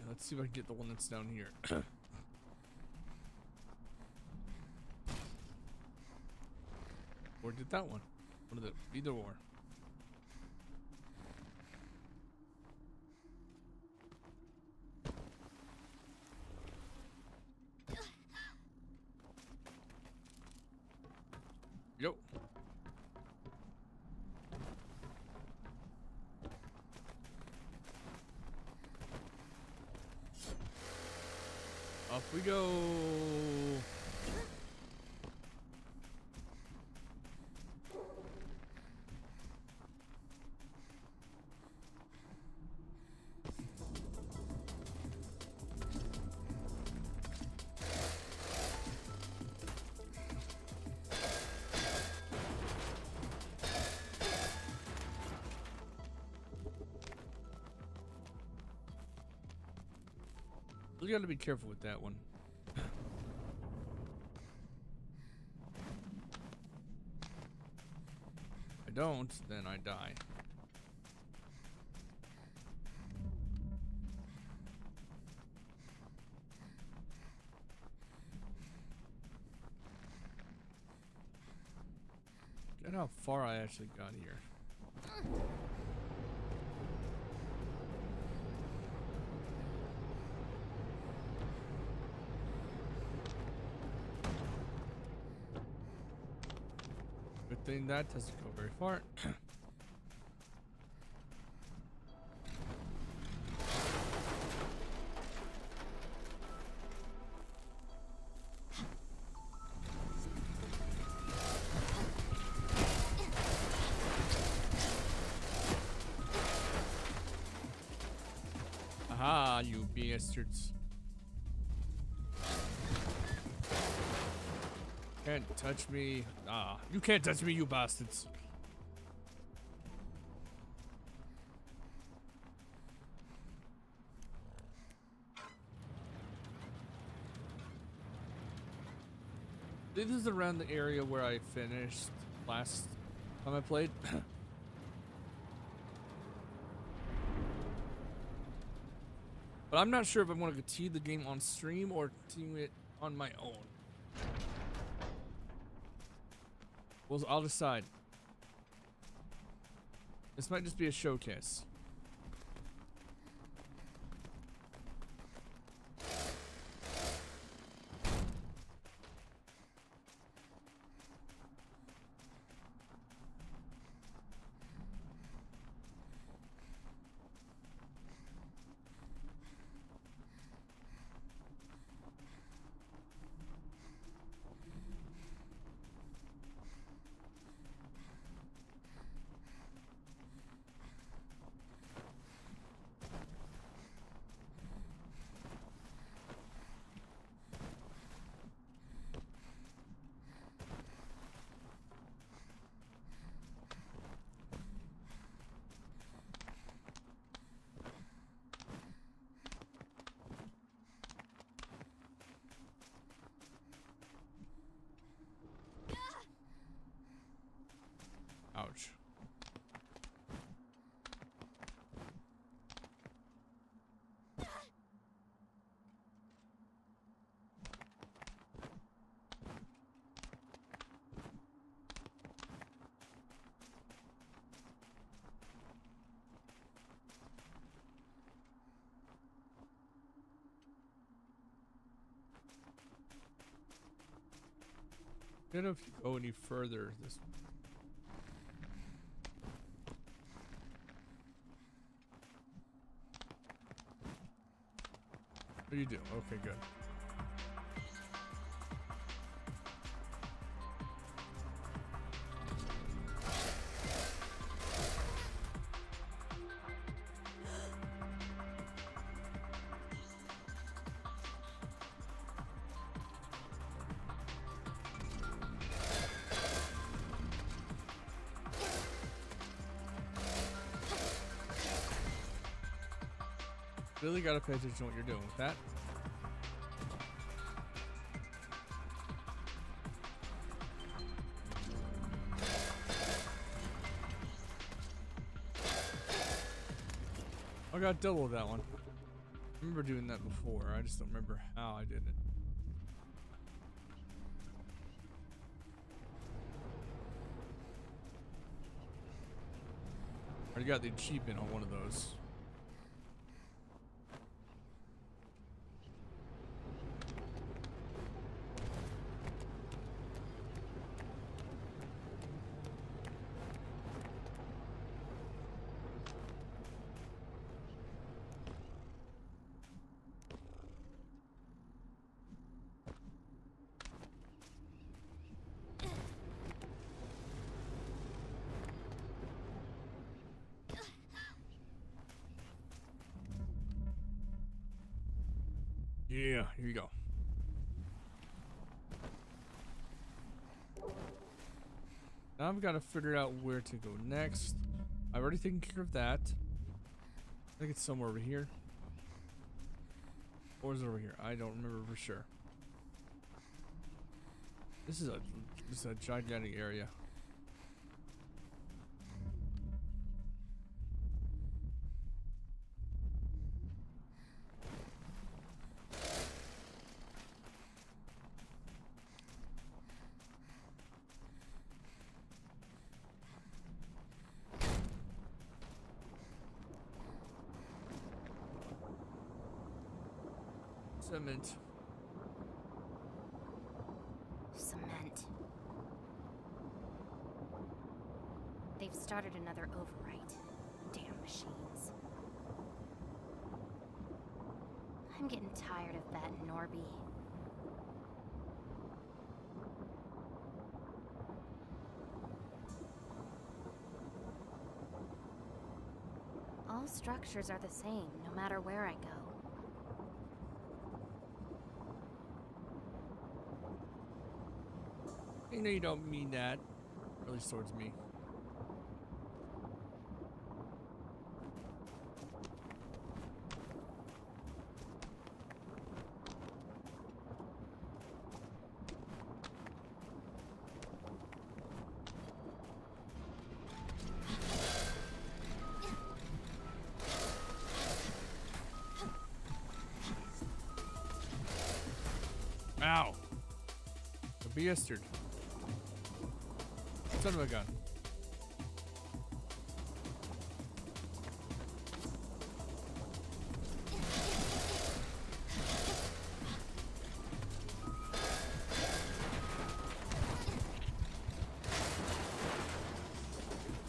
Let's see if I can get the one that's down here. Or did that one? One of the either or. Yo. Off we go. You gotta be careful with that one. If I don't, then I die. Get how far I actually got here. thing that doesn't go very far. Aha, you bastards. Can't touch me. Ah, you can't touch me, you bastards. This is around the area where I finished last time I played. But I'm not sure if I'm going to continue the game on stream or continue it on my own. Well, I'll decide. This might just be a showcase. Ouch. I don't know if you go any further this. What do you do? Okay, good. Really gotta pay attention to what you're doing with that. I got double that one. I remember doing that before. I just don't remember how I did it. Already got the achievement on one of those. Yeah, here you go. Now I've got to figure out where to go next. I've already taken care of that. I think it's somewhere over here. Or is it over here? I don't remember for sure. This is a gigantic area. Cement. Cement. started another overwrite. Damn machines. I'm getting tired of that, Norby. All structures are the same, no matter where I go. You know you don't mean that. At least towards me. Ow! A bastard. Son of a gun.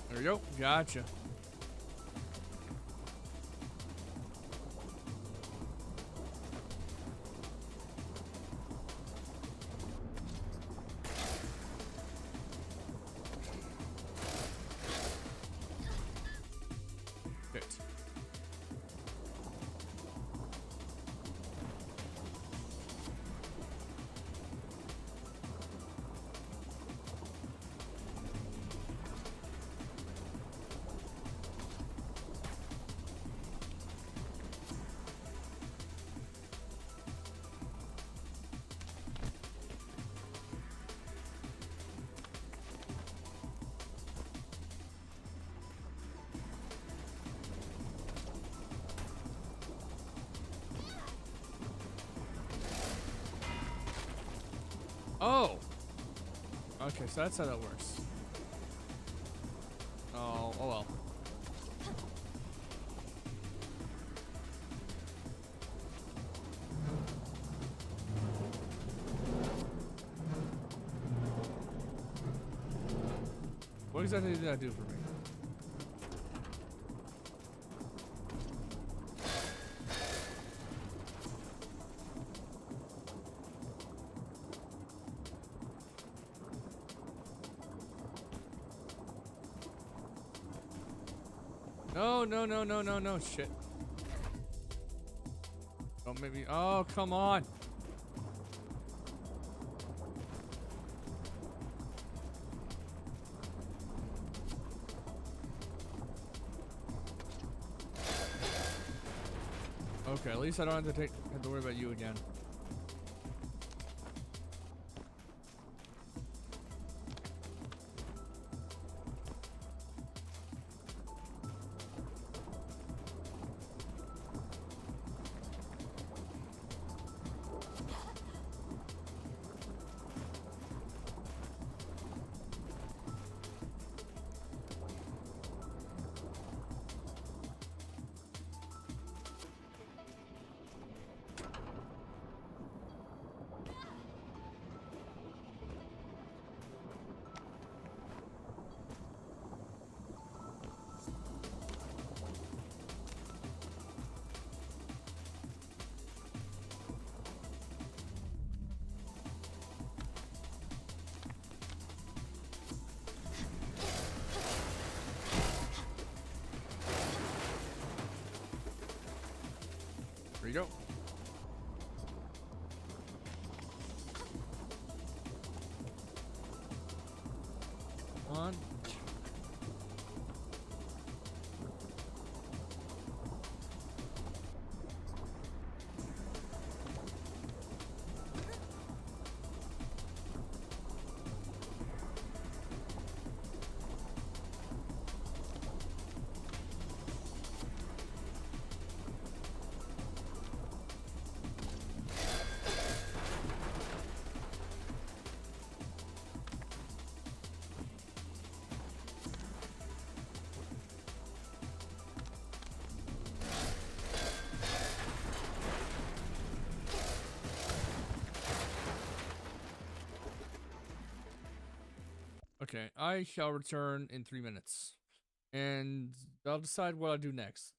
There we go. Gotcha. Hit. Oh! Okay, so that's how that works. Oh well. What exactly did that do for me? No, shit. Oh, maybe. Oh, come on. Okay, at least I don't have to worry about you again. There you go. Come on. Okay, I shall return in 3 minutes. and I'll decide what I do next.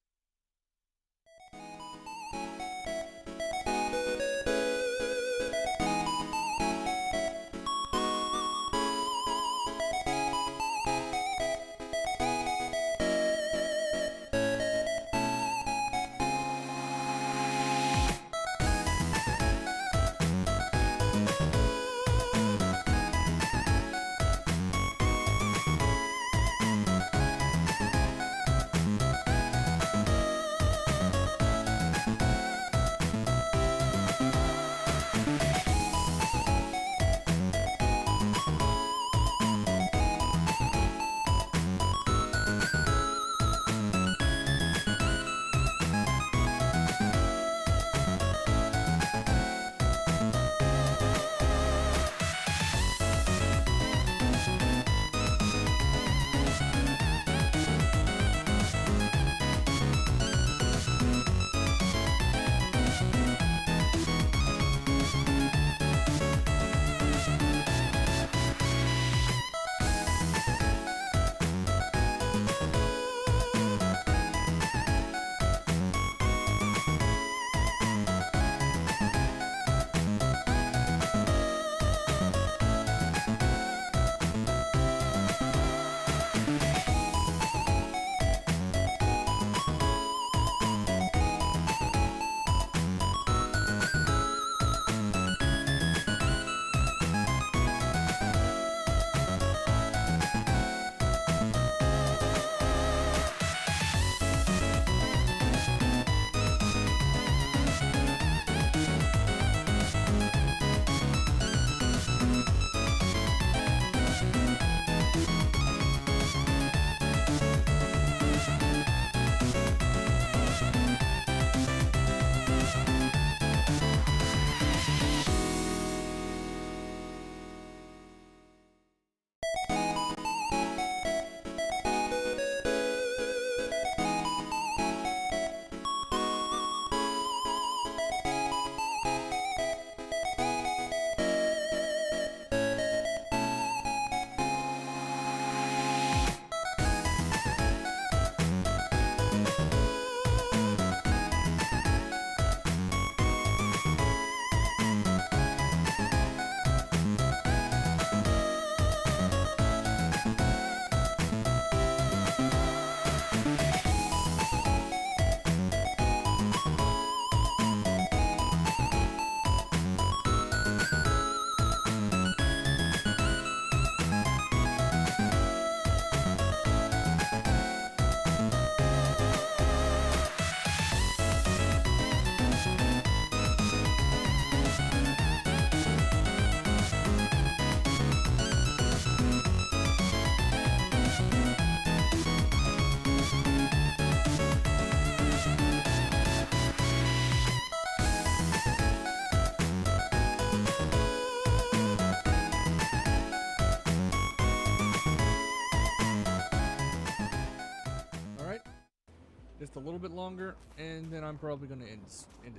Just a little bit longer, and then I'm probably going to end it.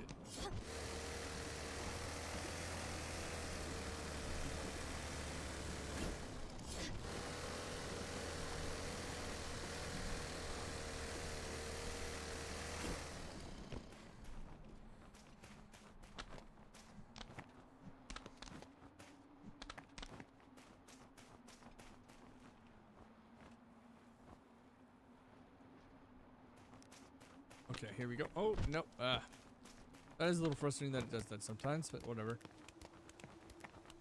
Okay, here we go. Oh, no. That is a little frustrating that it does that sometimes, but whatever.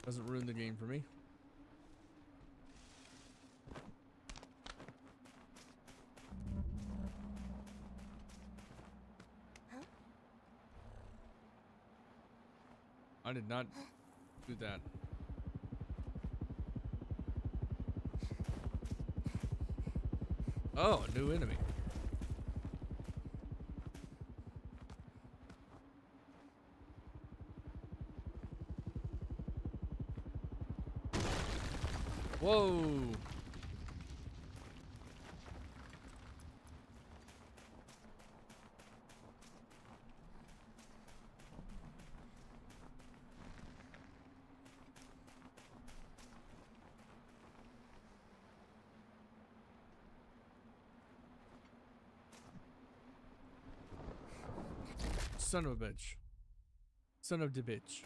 Doesn't ruin the game for me. I did not do that. Oh, a new enemy. Whoa. son of a bitch. Son of the bitch.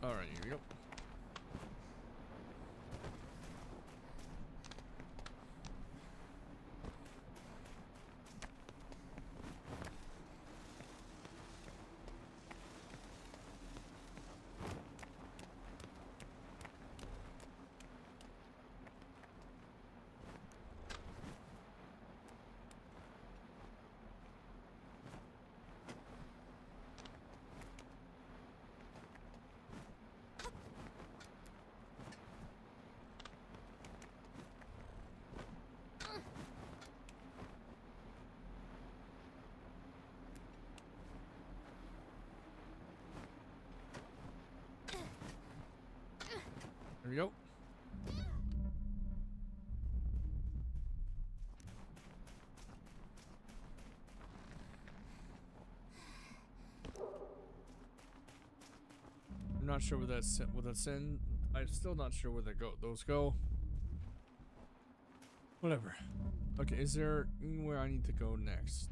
Alright, here we go. There we go. I'm not sure where that's in. I'm still not sure where those go. Whatever. Okay, is there anywhere I need to go next?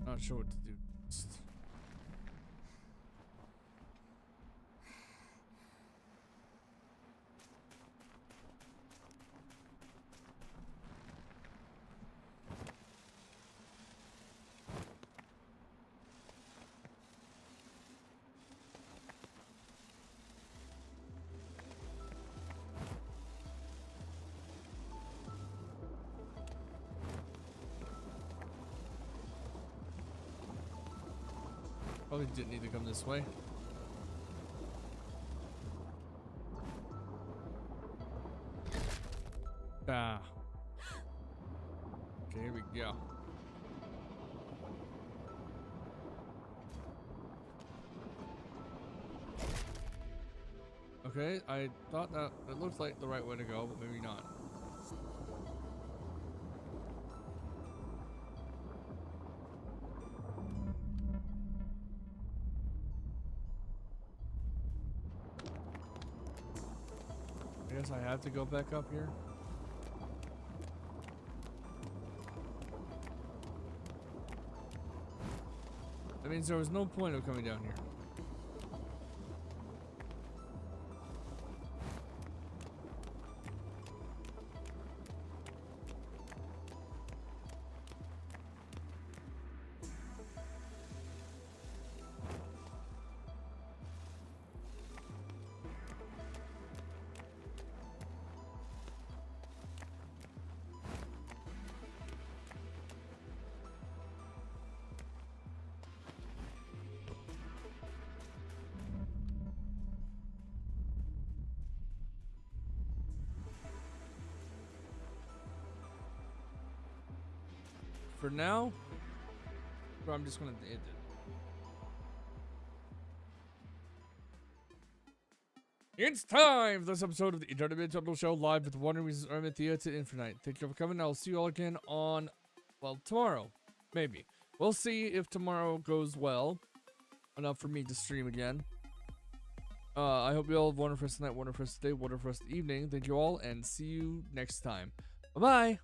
Not sure what to do next. Probably didn't need to come this way. Ah. Okay, here we go. Okay, I thought that it looked like the right way to go, but maybe not. I guess I have to go back up here. That means there was no point of coming down here. For now, or I'm just gonna end it. It's time for this episode of the Eternity Total Show live with Wonder Reasons Army Theater Infinite. Thank you for coming. I'll see you all again on, well, tomorrow. Maybe. We'll see if tomorrow goes well enough for me to stream again. I hope you all have a wonderful night, wonderful day, wonderful evening. Thank you all, and see you next time. Bye bye.